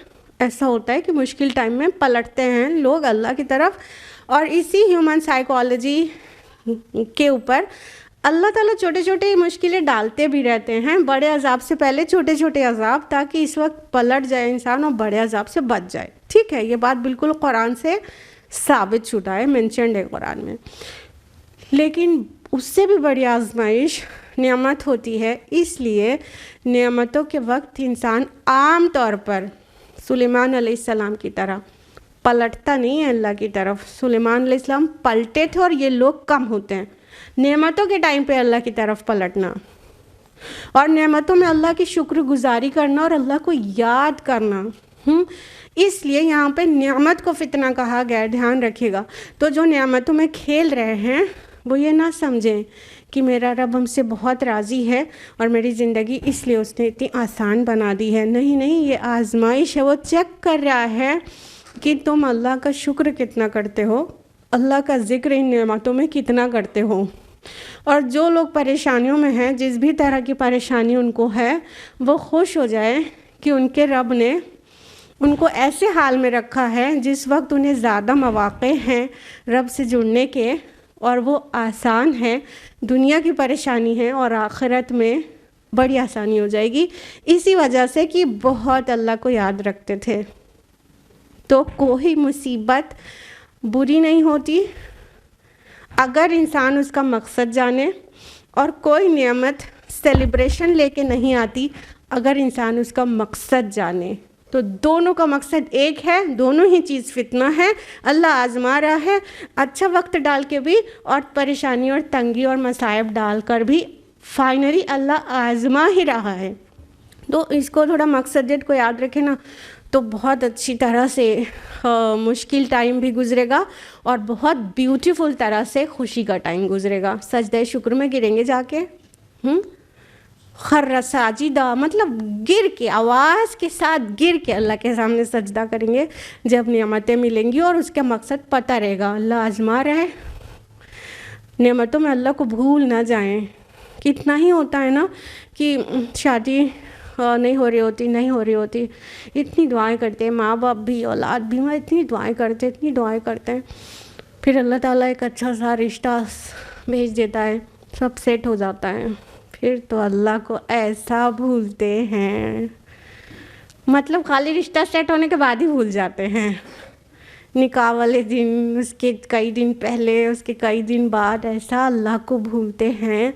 ایسا ہوتا ہے کہ مشکل ٹائم میں پلٹتے ہیں لوگ اللہ کی طرف، اور اسی ہیومن سائیکالوجی کے اوپر اللہ تعالیٰ چھوٹے چھوٹے مشکلیں ڈالتے بھی رہتے ہیں، بڑے عذاب سے پہلے چھوٹے چھوٹے عذاب، تاکہ اس وقت پلٹ جائے انسان اور بڑے عذاب سے بچ جائے۔ ٹھیک ہے، یہ بات بالکل قرآن سے ثابت شدہ ہے، مینشنڈ ہے قرآن میں۔ لیکن اس سے بھی بڑی آزمائش نعمت ہوتی ہے، اس لیے نعمتوں کے وقت انسان عام طور پر سلیمان علیہ السلام کی طرح پلٹتا نہیں ہے اللہ کی طرف۔ سلیمان علیہ السلام پلٹے تھے اور یہ لوگ کم ہوتے ہیں۔ نعمتوں کے ٹائم پہ اللہ کی طرف پلٹنا اور نعمتوں میں اللہ کی شکر گزاری کرنا اور اللہ کو یاد کرنا، اس لیے یہاں پہ نعمت کو فتنہ کہا گیا ہے، دھیان رکھیے گا۔ تو جو نعمتوں میں کھیل رہے ہیں وہ یہ نہ سمجھیں کہ میرا رب ہم سے بہت راضی ہے اور میری زندگی اس لیے اس نے اتنی آسان بنا دی ہے. نہیں نہیں، یہ آزمائش ہے. وہ چیک کر رہا ہے کہ تم اللہ کا شکر کتنا کرتے ہو، اللہ کا ذکر ان نعمتوں میں کتنا کرتے ہو. اور جو لوگ پریشانیوں میں ہیں، جس بھی طرح کی پریشانی ان کو ہے، وہ خوش ہو جائے کہ ان کے رب نے ان کو ایسے حال میں رکھا ہے جس وقت انہیں زیادہ مواقع ہیں رب سے جڑنے کے، اور وہ آسان ہے. دنیا کی پریشانی ہے اور آخرت میں بڑی آسانی ہو جائے گی، اسی وجہ سے کہ بہت اللہ کو یاد رکھتے تھے. تو کوئی مصیبت بری نہیں ہوتی اگر انسان اس کا مقصد جانے، اور کوئی نعمت سیلیبریشن لے کے نہیں آتی اگر انسان اس کا مقصد جانے. تو دونوں کا مقصد ایک ہے، دونوں ہی چیز فتنہ ہے. اللہ آزما رہا ہے اچھا وقت ڈال کے بھی، اور پریشانی اور تنگی اور مصائب ڈال کر بھی. فائنلی اللہ آزما ہی رہا ہے. تو اس کو تھوڑا مقصد ڈیٹ کو یاد رکھے نا، تو بہت اچھی طرح سے مشکل ٹائم بھی گزرے گا اور بہت بیوٹیفل طرح سے خوشی کا ٹائم گزرے گا. سجدہ شکر میں گریں گے جا کے، خر ساجدہ مطلب گر کے، آواز کے ساتھ گر کے اللہ کے سامنے سجدہ کریں گے جب نعمتیں ملیں گی اور اس کا مقصد پتہ رہے گا. اللہ آزما رہے، نعمتوں میں اللہ کو بھول نہ جائیں. کتنا ہی ہوتا ہے نا کہ شادی نہیں ہو رہی ہوتی، اتنی دعائیں کرتے ہیں ماں باپ بھی، اولاد بھی، اتنی دعائیں کرتے ہیں. پھر اللہ تعالیٰ ایک اچھا سا رشتہ بھیج دیتا ہے، سب سیٹ ہو جاتا ہے. پھر تو اللہ کو ایسا بھولتے ہیں، مطلب خالی رشتہ سیٹ ہونے کے بعد ہی بھول جاتے ہیں. نکاح والے دن، اس کے کئی دن پہلے، اس کے کئی دن بعد ایسا اللہ کو بھولتے ہیں،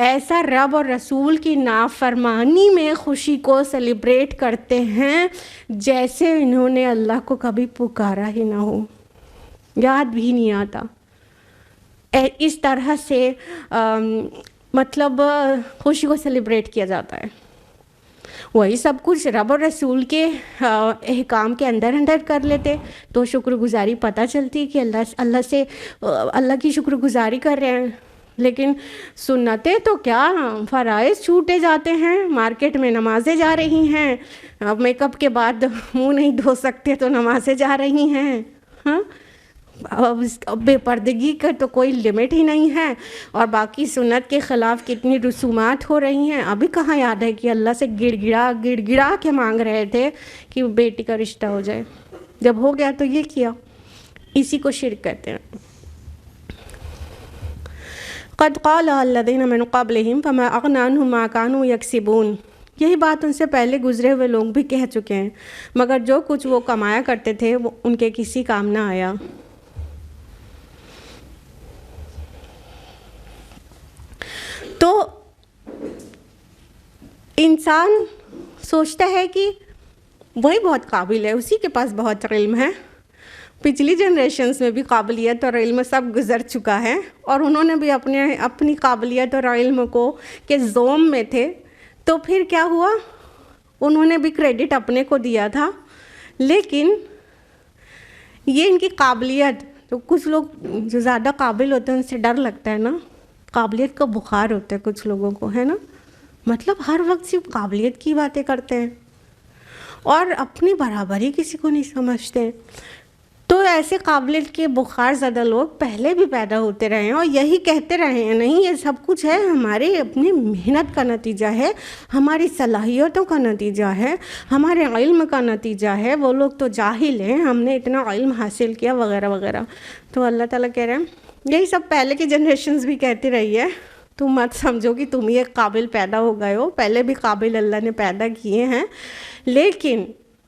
ایسا رب اور رسول کی نافرمانی میں خوشی کو سیلیبریٹ کرتے ہیں جیسے انہوں نے اللہ کو کبھی پکارا ہی نہ ہو، یاد بھی نہیں آتا. اس طرح سے مطلب خوشی کو سیلیبریٹ کیا جاتا ہے. وہی سب کچھ رب اور رسول کے احکام کے اندر کر لیتے تو شکر گزاری پتہ چلتی کہ اللہ کی شکر گزاری کر رہے ہیں. لیکن سنتیں تو کیا، فرائض چھوٹے جاتے ہیں. مارکیٹ میں نمازیں جا رہی ہیں، اب میک اپ کے بعد منہ نہیں دھو سکتے تو نمازیں جا رہی ہیں. بے پردگی کا تو کوئی لمٹ ہی نہیں ہے، اور باقی سنت کے خلاف کتنی رسومات ہو رہی ہیں. ابھی کہاں یاد ہے کہ اللہ سے گڑ گڑا کے مانگ رہے تھے کہ بیٹی کا رشتہ ہو جائے، جب ہو گیا تو یہ کیا. اسی کو شرک کہتے ہیں. قد قال الذین من قبلہم فما اغنی عنہم ما کانوا یکسبون. یہی بات ان سے پہلے گزرے ہوئے لوگ بھی کہہ چکے ہیں، مگر جو کچھ وہ کمایا کرتے تھے وہ ان کے کسی کام نہ آیا. تو انسان سوچتا ہے کہ وہی بہت قابل ہے، اسی کے پاس بہت علم ہے. پچھلی جنریشنز میں بھی قابلیت اور علم سب گزر چکا ہے، اور انہوں نے بھی اپنی قابلیت اور علم کو کے زوم میں تھے. تو پھر کیا ہوا، انہوں نے بھی کریڈٹ اپنے کو دیا تھا. لیکن یہ ان کی قابلیت، تو کچھ لوگ جو زیادہ قابل ہوتے ہیں ان سے ڈر لگتا ہے نا، قابلیت کا بخار ہوتا ہے کچھ لوگوں کو، ہے نا. مطلب ہر وقت صرف قابلیت کی باتیں کرتے ہیں اور اپنی برابری کسی کو نہیں سمجھتے. تو ایسے قابلیت کے بخار زدہ لوگ پہلے بھی پیدا ہوتے رہے ہیں اور یہی کہتے رہے ہیں، نہیں یہ سب کچھ ہے ہماری اپنی محنت کا نتیجہ ہے، ہماری صلاحیتوں کا نتیجہ ہے، ہمارے علم کا نتیجہ ہے. وہ لوگ تو جاہل ہیں، ہم نے اتنا علم حاصل کیا وغیرہ وغیرہ. تو اللہ تعالیٰ کہہ رہے ہیں یہی سب پہلے کی جنریشنز بھی کہتی رہی ہے. تم مت سمجھو کہ تم ہی ایک قابل پیدا ہو گئے ہو، پہلے بھی قابل اللہ نے پیدا کیے ہیں، لیکن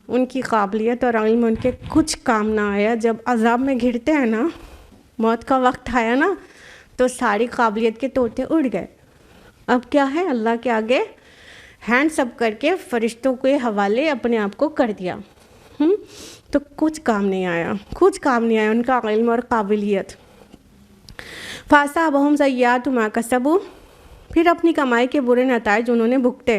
ان کی قابلیت اور علم ان کے کچھ کام نہ آیا. جب عذاب میں گھرتے ہیں نا، موت کا وقت آیا نا، تو ساری قابلیت کے طوطے اڑ گئے. اب کیا ہے، اللہ کے آگے ہینڈس اپ کر کے فرشتوں کے حوالے اپنے آپ کو کر دیا. تو کچھ کام نہیں آیا ان کا علم اور قابلیت. فَأَصَابَهُمْ سَيِّئَاتُ مَا كَسَبُوا، پھر اپنی کمائی کے برے نتائج انہوں نے بھگتے.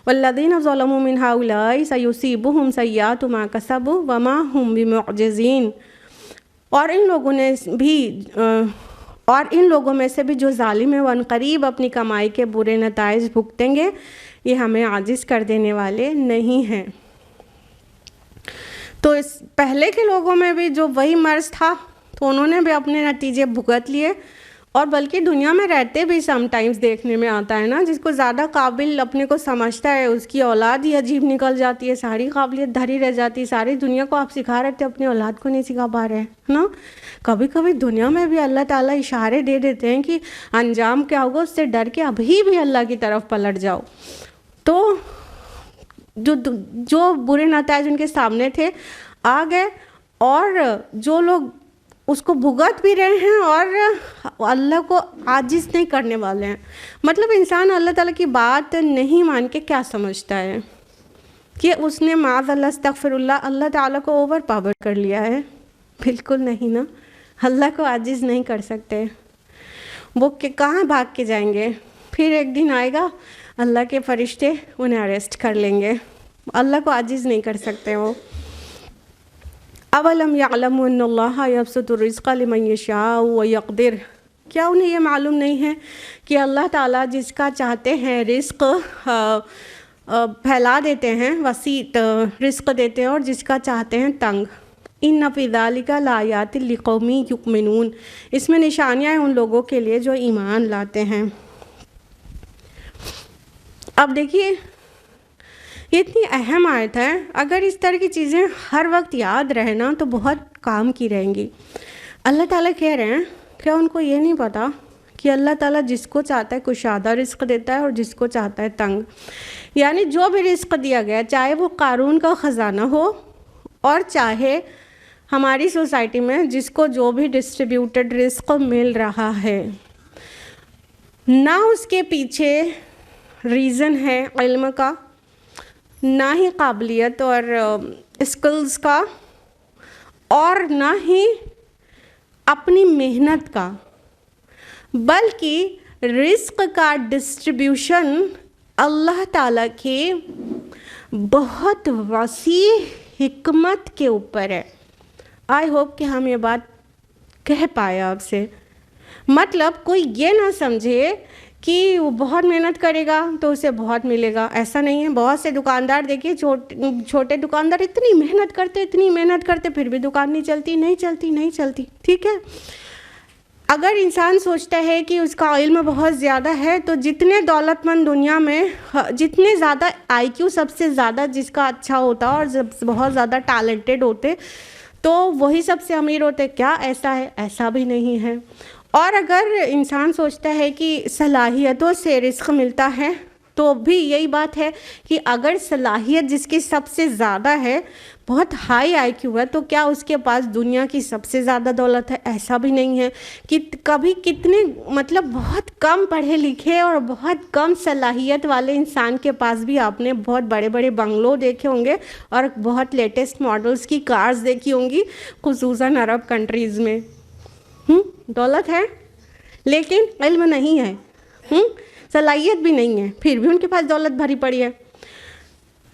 وَالَّذِينَ ظَلَمُوا مِنْ هَؤُلَاءِ سَيُصِيبُهُمْ سَيِّئَاتُ مَا كَسَبُوا وَمَا هُمْ بِمُعْجِزِينَ. اور ان لوگوں نے بھی اور ان لوگوں میں سے بھی جو ظالم ہیں وہ عنقریب اپنی کمائی کے برے نتائج بھگتیں گے، یہ ہمیں عاجز کر دینے والے نہیں ہیں۔ تو اس پہلے کے لوگوں میں بھی جو وہی مرض تھا تو انہوں نے بھی اپنے نتیجے بھگت لیے، اور بلکہ دنیا میں رہتے بھی سم ٹائمز دیکھنے میں آتا ہے نا، جس کو زیادہ قابل اپنے کو سمجھتا ہے اس کی اولاد ہی عجیب نکل جاتی ہے، ساری قابلیت دھری رہ جاتی ہے، ساری دنیا کو آپ سکھا رہے تھے اپنی اولاد کو نہیں سکھا پا رہے ہیں نا۔ کبھی کبھی دنیا میں بھی اللہ تعالیٰ اشارے دے دیتے ہیں کہ انجام کیا ہوگا، اس سے ڈر کے ابھی بھی اللہ کی طرف پلٹ جاؤ۔ تو جو برے نتائج ان کے سامنے تھے آ گئے، اور جو لوگ اس کو بھگت بھی رہے ہیں اور اللہ کو عاجز نہیں کرنے والے ہیں۔ مطلب انسان اللہ تعالیٰ کی بات نہیں مان کے کیا سمجھتا ہے کہ اس نے معاذ اللہ استغفر اللہ اللہ تعالیٰ کو اوور پاور کر لیا ہے؟ بالکل نہیں نا، اللہ کو عاجز نہیں کر سکتے۔ وہ کہاں بھاگ کے جائیں گے؟ پھر ایک دن آئے گا اللہ کے فرشتے انہیں اریسٹ کر لیں گے، اللہ کو عاجز نہیں کر سکتے وہ۔ اولم یعلموا ان اللہ یبسط الرزق لمن یشاء ویقدر، کیا انہیں یہ معلوم نہیں ہے کہ اللہ تعالیٰ جس کا چاہتے ہیں رزق پھیلا دیتے ہیں، وسیع رزق دیتے ہیں، اور جس کا چاہتے ہیں تنگ۔ ان فی ذلک لآیات لقوم یؤمنون، اس میں نشانیاں ہیں ان لوگوں کے لیے جو ایمان لاتے ہیں۔ اب دیکھیے یہ اتنی اہم آیت ہے، اگر اس طرح کی چیزیں ہر وقت یاد رہے نا تو بہت کام کی رہیں گی۔ اللہ تعالیٰ کہہ رہے ہیں کیا ان کو یہ نہیں پتا کہ اللہ تعالیٰ جس کو چاہتا ہے کشادہ رزق دیتا ہے اور جس کو چاہتا ہے تنگ؟ یعنی جو بھی رزق دیا گیا، چاہے وہ قارون کا خزانہ ہو اور چاہے ہماری سوسائٹی میں جس کو جو بھی ڈسٹریبیوٹڈ رزق مل رہا ہے، نہ اس کے پیچھے ریزن ہے علم کا، نہ ہی قابلیت اور اسکلز کا، اور نہ ہی اپنی محنت کا، بلکہ رزق کا ڈسٹریبیوشن اللہ تعالیٰ کی بہت وسیع حکمت کے اوپر ہے۔ آئی ہوپ کہ ہم یہ بات کہہ پائے آپ سے۔ مطلب کوئی یہ نہ سمجھے کہ وہ بہت محنت کرے گا تو اسے بہت ملے گا، ایسا نہیں ہے۔ بہت سے دکاندار دیکھیے، چھوٹے دکاندار اتنی محنت کرتے پھر بھی دکان نہیں چلتی، ٹھیک ہے۔ اگر انسان سوچتا ہے کہ اس کا علم بہت زیادہ ہے تو جتنے دولت مند دنیا میں، جتنے زیادہ آئی کیو سب سے زیادہ جس کا اچھا ہوتا اور بہت زیادہ ٹیلنٹڈ ہوتے تو وہی سب سے امیر ہوتے، کیا ایسا ہے؟ ایسا بھی نہیں ہے۔ اور اگر انسان سوچتا ہے کہ صلاحیتوں سے رزق ملتا ہے تو بھی یہی بات ہے کہ اگر صلاحیت جس کی سب سے زیادہ ہے، بہت ہائی آئی کیو ہے، تو کیا اس کے پاس دنیا کی سب سے زیادہ دولت ہے؟ ایسا بھی نہیں ہے۔ کہ کبھی کتنے مطلب بہت کم پڑھے لکھے اور بہت کم صلاحیت والے انسان کے پاس بھی آپ نے بہت بڑے بڑے بنگلو دیکھے ہوں گے اور بہت لیٹسٹ ماڈلز کی کارز دیکھی ہوں گی، خصوصاً عرب کنٹریز میں۔ دولت ہے لیکن علم نہیں ہے، صلاحیت بھی نہیں ہے، پھر بھی ان کے پاس دولت بھری پڑی ہے۔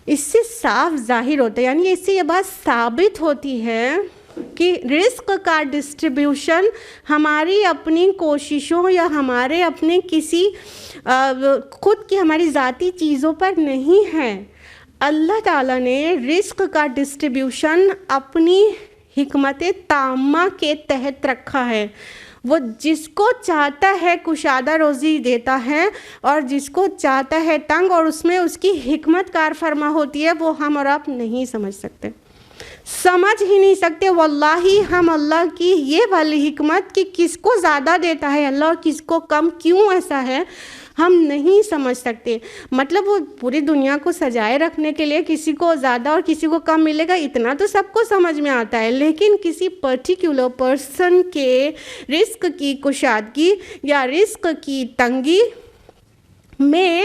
اس سے صاف ظاہر ہوتا ہے، یعنی اس سے یہ بات ثابت ہوتی ہے کہ رزق کا ڈسٹریبیوشن ہماری اپنی کوششوں یا ہمارے اپنے کسی خود کی ہماری ذاتی چیزوں پر نہیں ہے۔ اللہ تعالیٰ نے رزق کا ڈسٹریبیوشن اپنی حکمت تامہ کے تحت رکھا ہے۔ وہ جس کو چاہتا ہے کشادہ روزی دیتا ہے اور جس کو چاہتا ہے تنگ، اور اس میں اس کی حکمت کار فرما ہوتی ہے، وہ ہم اور آپ نہیں سمجھ سکتے، سمجھ ہی نہیں سکتے۔ واللہ ہم اللہ کی یہ والی حکمت کہ کس کو زیادہ دیتا ہے اللہ اور کس کو کم، کیوں ایسا ہے، ہم نہیں سمجھ سکتے۔ مطلب وہ پوری دنیا کو سجائے رکھنے کے لیے کسی کو زیادہ اور کسی کو کم ملے گا، اتنا تو سب کو سمجھ میں آتا ہے، لیکن کسی پرٹیکولر پرسن کے رزق کی کشادگی یا رزق کی تنگی میں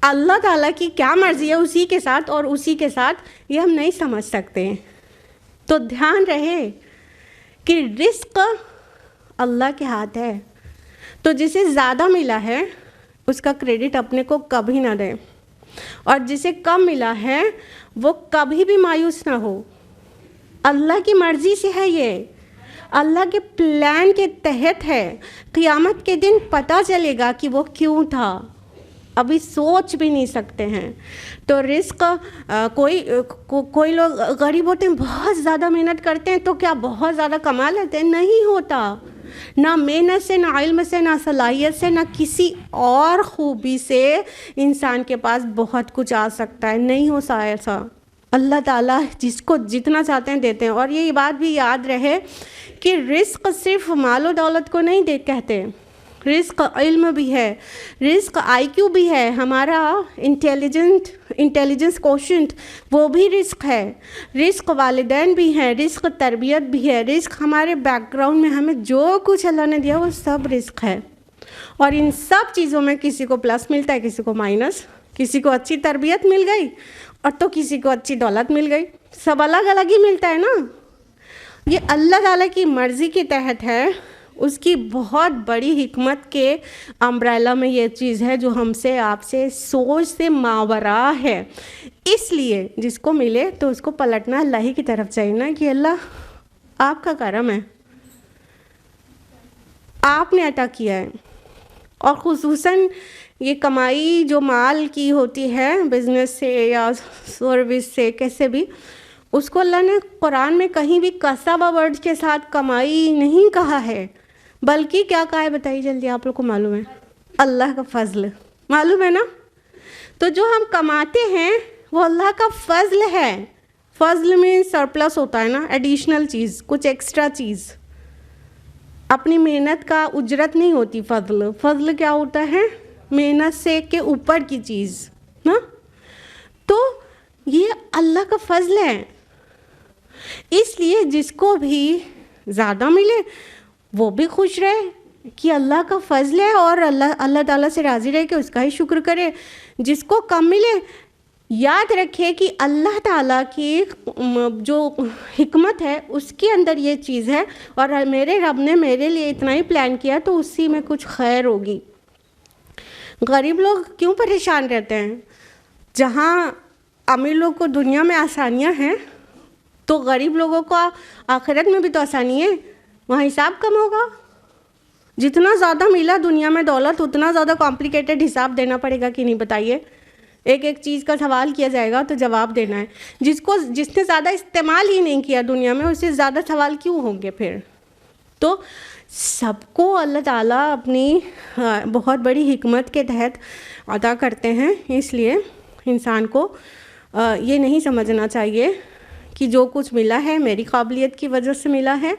اللہ تعالیٰ کی کیا مرضی ہے اسی کے ساتھ اور اسی کے ساتھ، یہ ہم نہیں سمجھ سکتے۔ تو دھیان رہے کہ رزق اللہ کے ہاتھ ہے، تو جسے زیادہ ملا ہے اس کا کریڈٹ اپنے کو کبھی نہ دے، اور جسے کم ملا ہے وہ کبھی بھی مایوس نہ ہو۔ اللہ کی مرضی سے ہے یہ، اللہ کے پلان کے تحت ہے. قیامت کے دن پتہ چلے گا کہ وہ کیوں تھا، ابھی سوچ بھی نہیں سکتے ہیں. تو رزق کوئی لوگ غریب ہوتے ہیں، بہت زیادہ محنت کرتے ہیں تو کیا بہت زیادہ کما لیتے ہیں؟ نہیں ہوتا. نہ محنت سے، نہ علم سے، نہ صلاحیت سے، نہ کسی اور خوبی سے انسان کے پاس بہت کچھ آ سکتا ہے. نہیں ہو ایسا. اللہ تعالیٰ جس کو جتنا چاہتے ہیں دیتے ہیں. اور یہ بات بھی یاد رہے کہ رزق صرف مال و دولت کو نہیں کہتے. رزق علم بھی ہے، رزق آئی کیو بھی ہے، ہمارا انٹیلیجنس کوشنٹ وہ بھی رزق ہے. رزق والدین بھی ہیں، رزق تربیت بھی ہے، رزق ہمارے بیک گراؤنڈ میں ہمیں جو کچھ اللہ نے دیا وہ سب رزق ہے. اور ان سب چیزوں میں کسی کو پلس ملتا ہے، کسی کو مائنس. کسی کو اچھی تربیت مل گئی اور تو کسی کو اچھی دولت مل گئی. سب الگ الگ ہی ملتا ہے نا. یہ اللہ تعالیٰ کی مرضی کے تحت ہے، اس کی بہت بڑی حکمت کے امبریلا میں یہ چیز ہے جو ہم سے، آپ سے، سوچ سے ماورا ہے. اس لیے جس کو ملے تو اس کو پلٹنا اللہ ہی کی طرف چاہیے نا کہ اللہ آپ کا کرم ہے، آپ نے عطا کیا ہے. اور خصوصاً یہ کمائی جو مال کی ہوتی ہے بزنس سے یا سروس سے، کیسے بھی، اس کو اللہ نے قرآن میں کہیں بھی کسبہ ورڈ کے ساتھ کمائی نہیں کہا ہے، بلکہ کیا کہا ہے بتائیے جلدی، آپ لوگ کو معلوم ہے؟ اللہ کا فضل. معلوم ہے نا؟ تو جو ہم کماتے ہیں وہ اللہ کا فضل ہے. فضل میں سرپلس ہوتا ہے نا، ایڈیشنل چیز، کچھ ایکسٹرا چیز. اپنی محنت کا اجرت نہیں ہوتی فضل. فضل کیا ہوتا ہے؟ محنت سے کے اوپر کی چیز نا. تو یہ اللہ کا فضل ہے. اس لیے جس کو بھی زیادہ ملے وہ بھی خوش رہے کہ اللہ کا فضل ہے، اور اللہ تعالیٰ سے راضی رہے کہ اس کا ہی شکر کرے. جس کو کم ملے یاد رکھے کہ اللہ تعالیٰ کی جو حکمت ہے اس کے اندر یہ چیز ہے، اور میرے رب نے میرے لیے اتنا ہی پلان کیا تو اسی میں کچھ خیر ہوگی. غریب لوگ کیوں پریشان رہتے ہیں؟ جہاں امیر لوگ کو دنیا میں آسانیاں ہیں تو غریب لوگوں کو آخرت میں بھی تو آسانی ہے. وہاں حساب کم ہوگا. جتنا زیادہ ملا دنیا میں دولت اتنا زیادہ کمپلیکیٹڈ حساب دینا پڑے گا کہ نہیں بتائیے؟ ایک ایک چیز کا سوال کیا جائے گا تو جواب دینا ہے. جس نے زیادہ استعمال ہی نہیں کیا دنیا میں اسے زیادہ سوال کیوں ہوں گے پھر؟ تو سب کو اللہ تعالیٰ اپنی بہت بڑی حکمت کے تحت عطا کرتے ہیں. اس لیے انسان کو یہ نہیں سمجھنا چاہیے کہ جو کچھ ملا ہے میری قابلیت کی وجہ سے ملا ہے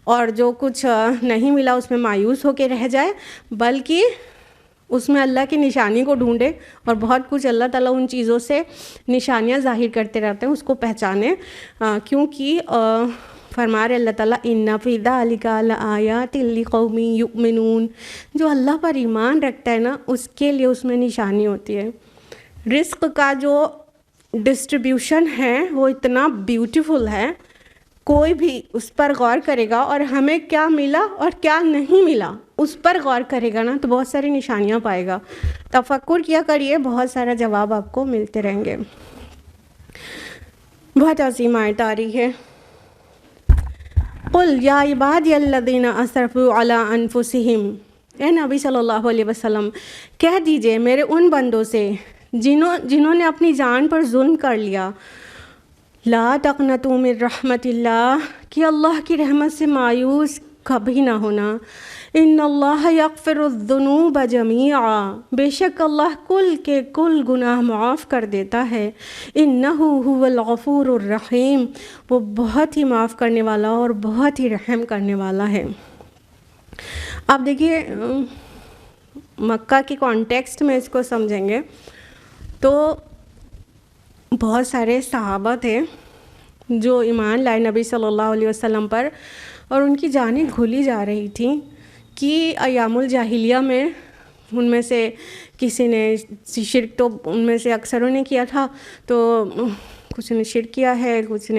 اور جو کچھ نہیں ملا اس میں مایوس ہو کے رہ جائے، بلکہ اس میں اللہ کی نشانی کو ڈھونڈے. اور بہت کچھ اللہ تعالیٰ ان چیزوں سے نشانیاں ظاہر کرتے رہتے ہیں، اس کو پہچانیں. کیونکہ فرما رہے اللہ تعالیٰ ان فی ذلک لآیات لقوم یؤمنون، جو اللہ پر ایمان رکھتا ہے نا اس کے لیے اس میں نشانی ہوتی ہے. رزق کا جو ڈسٹریبیوشن ہے وہ اتنا بیوٹیفل ہے، کوئی بھی اس پر غور کرے گا اور ہمیں کیا ملا اور کیا نہیں ملا اس پر غور کرے گا نا تو بہت ساری نشانیاں پائے گا. تفکر کیا کریے، بہت سارا جواب آپ کو ملتے رہیں گے. بہت عظیم آیت آ رہی ہے. قل یا عبادی الذین اسرفوا علی انفسہم، اے نبی صلی اللہ علیہ وسلم کہہ دیجئے میرے ان بندوں سے جنہوں نے اپنی جان پر ظلم کر لیا، لا تقنطوا من رحمت اللہ، کہ اللہ کی رحمت سے مایوس کبھی نہ ہونا. ان اللہ یغفر الذنوب جمیعا، بے شک اللہ کل کے کل گناہ معاف کر دیتا ہے. انہ هو الغفور الرحیم، وہ بہت ہی معاف کرنے والا اور بہت ہی رحم کرنے والا ہے. اب دیکھیے مکہ کے کانٹیکسٹ میں اس کو سمجھیں گے تو بہت سارے صحابہ تھے جو ایمان لائے نبی صلی اللہ علیہ وسلم پر، اور ان کی جانیں کھلی جا رہی تھیں کہ ایام الجاہلیہ میں ان میں سے کسی نے شرک، تو ان میں سے اکثروں نے کیا تھا، تو کچھ نے شرک کیا ہے، کچھ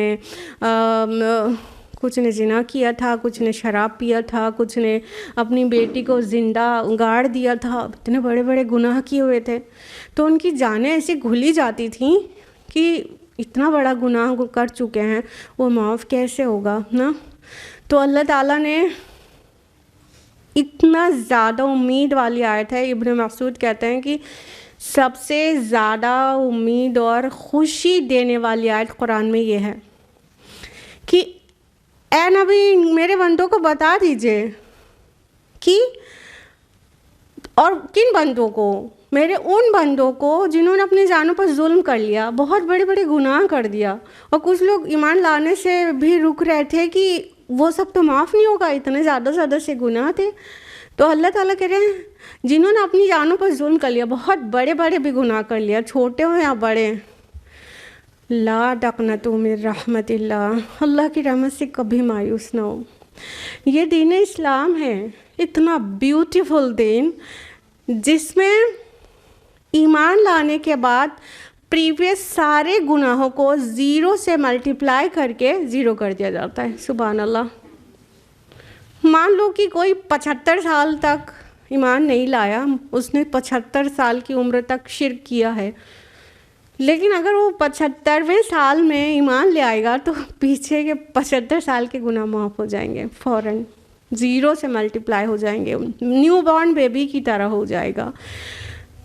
نے زنا کیا تھا، کچھ نے شراب پیا تھا، کچھ نے اپنی بیٹی کو زندہ گاڑ دیا تھا. اتنے بڑے بڑے گناہ کیے ہوئے تھے. تو ان کی جانیں ایسی گھلی جاتی تھیں کہ اتنا بڑا گناہ کر چکے ہیں وہ معاف کیسے ہوگا نا. تو اللہ تعالیٰ نے اتنا زیادہ امید والی آیت ہے، ابن مسعود کہتے ہیں کہ سب سے زیادہ امید اور خوشی دینے والی آیت قرآن میں یہ ہے کہ اے نبی میرے بندوں کو بتا دیجئے کہ، اور کن بندوں کو، میرے ان بندوں کو جنہوں نے اپنی جانوں پر ظلم کر لیا، بہت بڑے بڑے گناہ کر دیا، اور کچھ لوگ ایمان لانے سے بھی رک رہے تھے کہ وہ سب تو معاف نہیں ہوگا، اتنے زیادہ سے گناہ تھے. تو اللہ تعالیٰ کہہ رہے ہیں جنہوں نے اپنی جانوں پر ظلم کر لیا، بہت بڑے بڑے بھی گناہ کر لیا، چھوٹے ہو یا بڑے، لا تقنطوا من رحمت اللہ، اللہ کی رحمت سے کبھی مایوس نہ ہو. یہ دین اسلام ہے، اتنا بیوٹیفل دین جس میں ایمان لانے کے بعد پریویس سارے گناہوں کو 0 سے ملٹیپلائی کر کے 0 کر دیا جاتا ہے. سبحان اللہ. مان لو کہ کوئی 75 سال تک ایمان نہیں لایا، اس نے 75 سال کی عمر تک شرک کیا ہے، لیکن اگر وہ 75ویں سال میں ایمان لے آئے گا تو پیچھے کے 75 سال کے گناہ معاف ہو جائیں گے، فوراً 0 سے ملٹیپلائی ہو جائیں گے، نیو بورن بیبی کی طرح ہو جائے گا.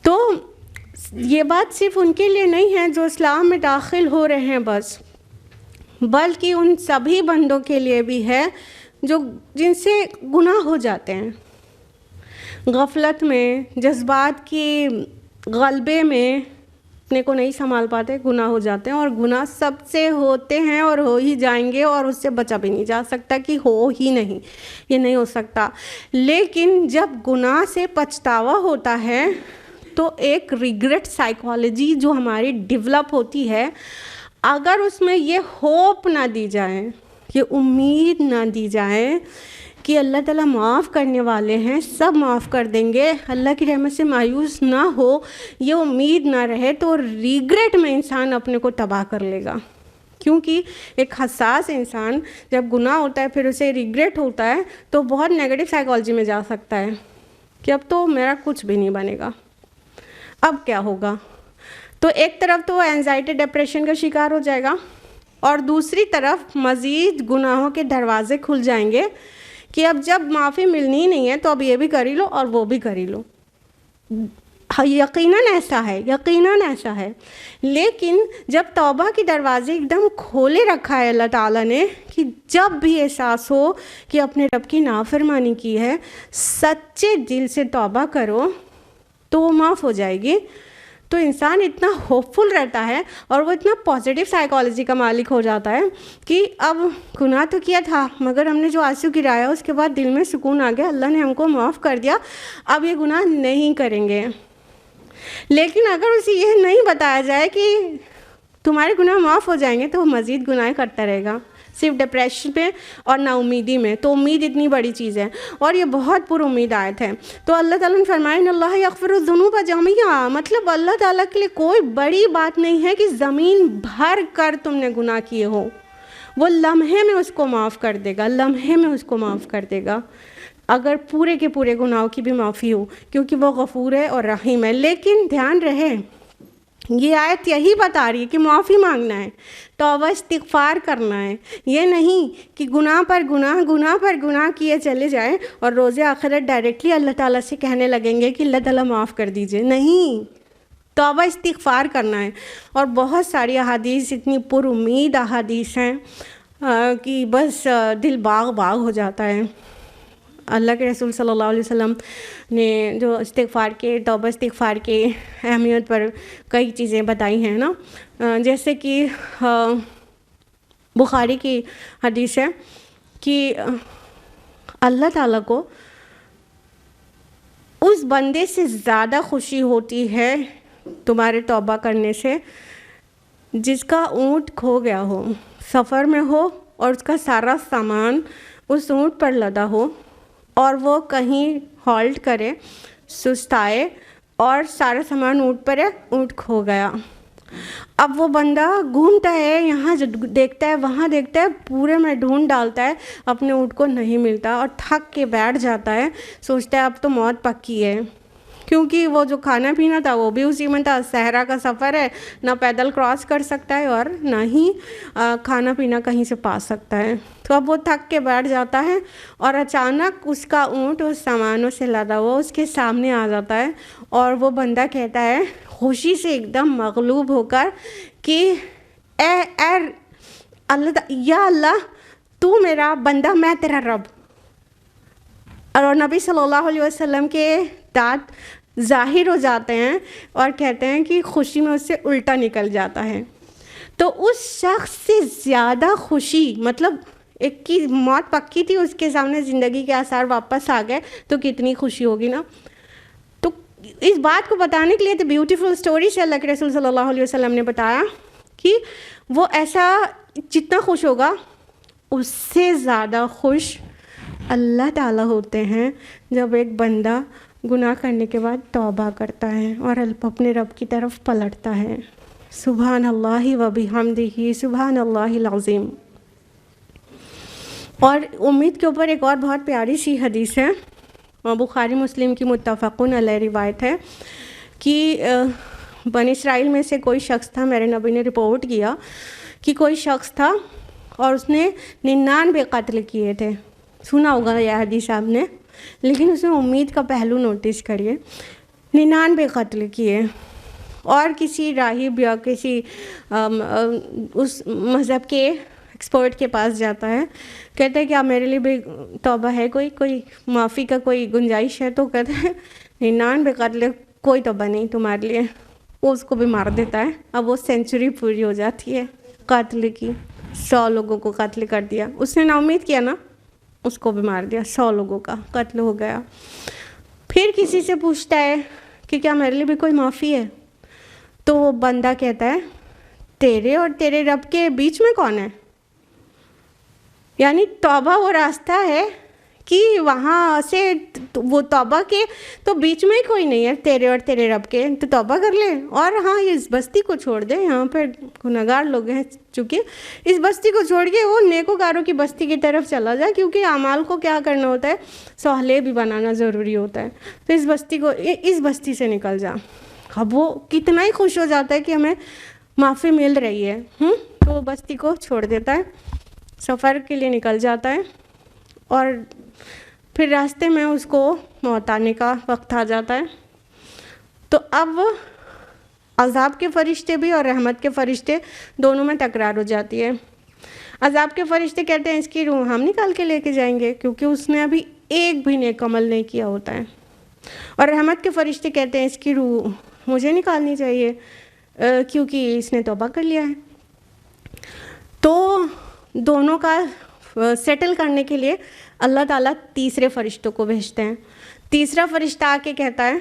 تو یہ بات صرف ان کے لیے نہیں ہے جو اسلام میں داخل ہو رہے ہیں بس، بلکہ ان سبھی بندوں کے لیے بھی ہے جو جن سے گناہ ہو جاتے ہیں، غفلت میں، جذبات کی غلبے میں اپنے کو نہیں سنبھال پاتے، گناہ ہو جاتے ہیں، اور گناہ سب سے ہوتے ہیں اور ہو ہی جائیں گے، اور اس سے بچا بھی نہیں جا سکتا کہ ہو ہی نہیں، یہ نہیں ہو سکتا. لیکن جب گناہ سے پچھتاوا ہوتا ہے تو ایک ریگریٹ سائیکالوجی جو ہماری ڈیولپ ہوتی ہے، اگر اس میں یہ ہوپ نہ دی جائے، یہ امید نہ دی جائے کہ اللہ تعالیٰ معاف کرنے والے ہیں، سب معاف کر دیں گے، اللہ کی رحمت سے مایوس نہ ہو، یہ امید نہ رہے، تو ریگریٹ میں انسان اپنے کو تباہ کر لے گا. کیونکہ ایک حساس انسان جب گناہ ہوتا ہے پھر اسے ریگریٹ ہوتا ہے تو بہت نیگیٹو سائیکالوجی میں جا سکتا ہے کہ اب تو میرا کچھ بھی نہیں بنے گا، اب کیا ہوگا. تو ایک طرف تو اینزائٹی ڈپریشن کا شکار ہو جائے گا، اور دوسری طرف مزید گناہوں کے دروازے کھل جائیں گے کہ اب جب معافی ملنی ہی نہیں ہے تو اب یہ بھی کر ہی لو اور وہ بھی کر ہی لو. یقیناً ایسا ہے. لیکن جب توبہ کے دروازے ایک دم کھولے رکھا ہے اللہ تعالیٰ نے کہ جب بھی احساس ہو کہ اپنے رب کی نافرمانی کی ہے، سچے دل سے توبہ کرو تو وہ معاف ہو جائے گی. تو انسان اتنا ہوپ فل رہتا ہے اور وہ اتنا پازیٹیو سائیکالوجی کا مالک ہو جاتا ہے کہ اب گناہ تو کیا تھا مگر ہم نے جو آنسو گرایا اس کے بعد دل میں سکون آ گیا، اللہ نے ہم کو معاف کر دیا، اب یہ گناہ نہیں کریں گے. لیکن اگر اسے یہ نہیں بتایا جائے کہ تمہارے گناہ معاف ہو جائیں گے تو وہ مزید گناہ کرتا رہے گا، صرف ڈپریشن میں اور نا امیدی میں. تو امید اتنی بڑی چیز ہے اور یہ بہت پر امید آیت ہے. تو اللہ تعالیٰ نے فرمایا ان اللہ یغفر الذنوب جميعا، مطلب اللہ تعالیٰ کے لیے کوئی بڑی بات نہیں ہے کہ زمین بھر کر تم نے گناہ کیے ہو، وہ لمحے میں اس کو معاف کر دے گا، لمحے میں اس کو معاف کر دے گا اگر پورے کے پورے گناہوں کی بھی معافی ہو، کیونکہ وہ غفور ہے اور رحیم ہے. لیکن دھیان رہے یہ آیت یہی بتا رہی ہے کہ معافی مانگنا ہے، توبہ استغفار کرنا ہے، یہ نہیں کہ گناہ پر گناہ کیے چلے جائیں اور روز آخرت ڈائریکٹلی اللہ تعالیٰ سے کہنے لگیں گے کہ اللہ تعالیٰ معاف کر دیجئے. نہیں، توبہ استغفار کرنا ہے. اور بہت ساری احادیث اتنی پر امید احادیث ہیں کہ بس دل باغ ہو جاتا ہے. اللہ کے رسول صلی اللہ علیہ وسلم نے جو استغفار کے، توبہ استغفار کے اہمیت پر کئی چیزیں بتائی ہیں نا، جیسے کہ بخاری کی حدیث ہے کہ اللہ تعالیٰ کو اس بندے سے زیادہ خوشی ہوتی ہے تمہارے توبہ کرنے سے جس کا اونٹ کھو گیا ہو، سفر میں ہو اور اس کا سارا سامان اس اونٹ پر لدا ہو اور وہ کہیں ہالٹ کرے، سستائے اور سارا سامان اونٹ پر ہے، اونٹ کھو گیا. اب وہ بندہ گھومتا ہے، یہاں دیکھتا ہے وہاں دیکھتا ہے، پورے میں ڈھونڈ ڈالتا ہے، اپنے اونٹ کو نہیں ملتا اور تھک کے بیٹھ جاتا ہے، سوچتا ہے اب تو موت پکی ہے کیونکہ وہ جو کھانا پینا تھا وہ بھی اسی میں تھا. صحرا کا سفر ہے, نہ پیدل کراس کر سکتا ہے اور نہ ہی کھانا پینا کہیں سے پا سکتا ہے. تو اب وہ تھک کے بیٹھ جاتا ہے اور اچانک اس کا اونٹ اس سامانوں سے لدا ہوا اس کے سامنے آ جاتا ہے, اور وہ بندہ کہتا ہے خوشی سے ایک دم مغلوب ہو کر کہ اے اللہ, یا اللہ تو میرا بندہ میں تیرا رب. اور نبی صلی اللہ علیہ وسلم کے دانت ظاہر ہو جاتے ہیں اور کہتے ہیں کہ خوشی میں اس سے الٹا نکل جاتا ہے. تو اس شخص سے زیادہ خوشی, مطلب ایک کی موت پکی تھی, اس کے سامنے زندگی کے آثار واپس آ گئے, تو کتنی خوشی ہوگی نا. تو اس بات کو بتانے کے لیے تو بیوٹیفل اسٹوری سے اللہ کے رسول صلی اللہ علیہ وسلم نے بتایا کہ وہ ایسا جتنا خوش ہوگا اس سے زیادہ خوش اللہ تعالیٰ ہوتے ہیں جب ایک بندہ گناہ کرنے کے بعد توبہ کرتا ہے اور اپنے رب کی طرف پلٹتا ہے. سبحان اللہ و بحمدہ سبحان اللہ العظیم. اور امید کے اوپر ایک اور بہت پیاری سی حدیث ہے, بخاری مسلم کی متفقن علیہ روایت ہے کہ بنی اسرائیل میں سے کوئی شخص تھا, میرے نبی نے رپورٹ کیا کہ کوئی شخص تھا اور اس نے 99 قتل کیے تھے. سنا ہوگا یہ حدیث آپ نے, لیکن اس میں امید کا پہلو نوٹس کریے. 99 قتل کیے, اور کسی راہب یا کسی اس مذہب کے ایکسپرٹ کے پاس جاتا ہے, کہتا ہے کہ آپ میرے لیے بھی توبہ ہے, کوئی معافی کا کوئی گنجائش ہے؟ تو کہتا ہے 99 قتل, کوئی توبہ نہیں تمہارے لیے. وہ اس کو بھی مار دیتا ہے. اب وہ سینچری پوری ہو جاتی ہے قتل کی, 100 لوگوں کو قتل کر دیا. اس نے نا امید کیا نا, اس کو بھی مار دیا, 100 لوگوں کا قتل ہو گیا. پھر کسی سے پوچھتا ہے کہ کیا میرے لیے بھی کوئی معافی ہے؟ تو وہ بندہ کہتا ہے تیرے اور تیرے رب کے بیچ میں کون ہے؟ یعنی توبہ وہ راستہ ہے کہ وہاں سے وہ توبہ کے تو بیچ میں ہی کوئی نہیں ہے تیرے اور تیرے رب کے, تو توبہ کر لے. اور ہاں اس بستی کو چھوڑ دے, یہاں پہ گنہگار لوگ ہیں چونکہ, اس بستی کو چھوڑ کے وہ نیکوکاروں کی بستی کی طرف چلا جائے, کیونکہ اعمال کو کیا کرنا ہوتا ہے, صالح بھی بنانا ضروری ہوتا ہے. تو اس بستی سے نکل جا. اب وہ کتنا ہی خوش ہو جاتا ہے کہ ہمیں معافی مل رہی ہے, تو وہ بستی کو چھوڑ دیتا ہے, سفر کے لیے نکل جاتا ہے. اور پھر راستے میں اس کو موت آنے کا وقت آ جاتا ہے. تو اب عذاب کے فرشتے بھی اور رحمت کے فرشتے دونوں میں تکرار ہو جاتی ہے. عذاب کے فرشتے کہتے ہیں اس کی روح ہم نکال کے لے کے جائیں گے, کیونکہ اس نے ابھی ایک بھی نیک عمل نہیں کیا ہوتا ہے. اور رحمت کے فرشتے کہتے ہیں اس کی روح مجھے نکالنی چاہیے کیونکہ اس نے توبہ کر لیا ہے. تو دونوں کا سیٹل کرنے کے لیے اللہ تعالیٰ تیسرے فرشتوں کو بھیجتے ہیں. تیسرا فرشتہ آ کے کہتا ہے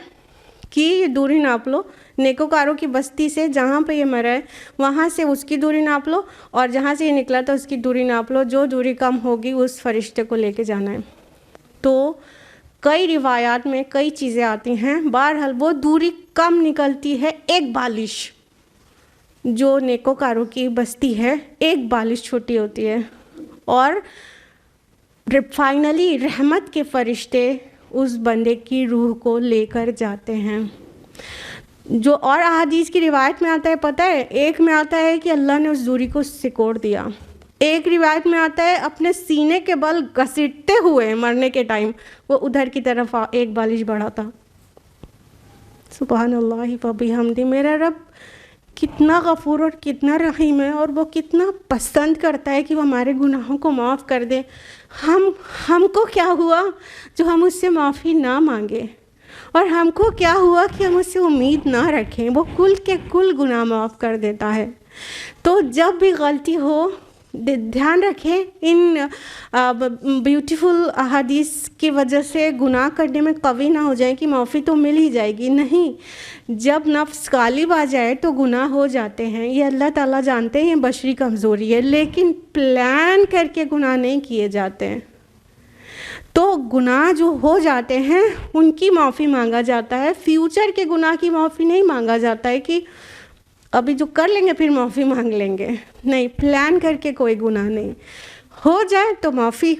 کہ دوری ناپ لو, نیکوکاروں کی بستی سے جہاں پہ یہ مرا ہے وہاں سے اس کی دوری ناپ لو, اور جہاں سے یہ نکلا تھا اس کی دوری ناپ لو. جو دوری کم ہوگی اس فرشتے کو لے کے جانا ہے. تو کئی روایات میں کئی چیزیں آتی ہیں, بہرحال وہ دوری کم نکلتی ہے, ایک بالش. جو نیکوکاروں کی بستی ہے ایک بالش چھوٹی ہوتی ہے. اور فائنلی رحمت کے فرشتے اس بندے کی روح کو لے کر جاتے ہیں. جو اور احادیث کی روایت میں آتا ہے پتہ ہے, ایک میں آتا ہے کہ اللہ نے اس دوری کو سکوڑ دیا. ایک روایت میں آتا ہے اپنے سینے کے بل گھسیٹتے ہوئے مرنے کے ٹائم وہ ادھر کی طرف ایک بالش بڑھا تھا. سبحان اللہ و بحمدہ. میرا رب کتنا غفور اور کتنا رحیم ہے, اور وہ کتنا پسند کرتا ہے کہ وہ ہمارے گناہوں کو معاف کر دے. ہم کو کیا ہوا جو ہم اس سے معافی نہ مانگے, اور ہم کو کیا ہوا کہ ہم اس سے امید نہ رکھیں. وہ کل کے کل گناہ معاف کر دیتا ہے. تو جب بھی غلطی ہو دھیان رکھیں, ان بیوٹیفل احادیث کی وجہ سے گناہ کرنے میں قوی نہ ہو جائیں کہ معافی تو مل ہی جائے گی. نہیں, جب نفس غالب آ جائے تو گناہ ہو جاتے ہیں. یہ اللہ تعالیٰ جانتے ہیں یہ بشری کمزوری ہے, لیکن پلان کر کے گناہ نہیں کیے جاتے ہیں. تو گناہ جو ہو جاتے ہیں ان کی معافی مانگا جاتا ہے. فیوچر کے گناہ کی معافی نہیں مانگا جاتا ہے کہ ابھی جو کر لیں گے پھر معافی مانگ لیں گے. نہیں, پلان کر کے کوئی گناہ نہیں. ہو جائے تو معافی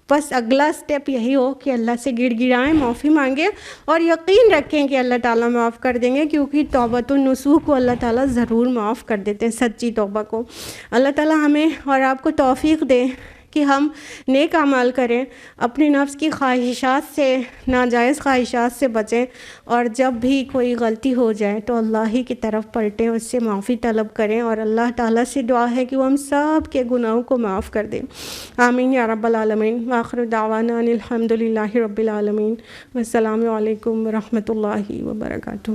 بس اگلا سٹیپ یہی ہو کہ اللہ سے گڑ گڑائیں، معافی مانگیں اور یقین رکھیں کہ اللہ تعالیٰ معاف کر دیں گے، کیونکہ توبۃ النصوح کو اللہ تعالیٰ ضرور معاف کر دیتے ہیں، سچی توبہ کو۔ اللہ تعالیٰ ہمیں اور آپ کو توفیق دے کہ ہم نیک اعمال کریں، اپنے نفس کی خواہشات سے، ناجائز خواہشات سے بچیں، اور جب بھی کوئی غلطی ہو جائے تو اللہ ہی کی طرف پلٹیں، اس سے معافی طلب کریں، اور اللہ تعالیٰ سے دعا ہے کہ وہ ہم سب کے گناہوں کو معاف کر دیں۔ آمین یا رب العالمین۔ وآخر دعوانا ان الحمد للہ رب العالمین۔ والسلام علیکم ورحمۃ اللہ وبرکاتہ۔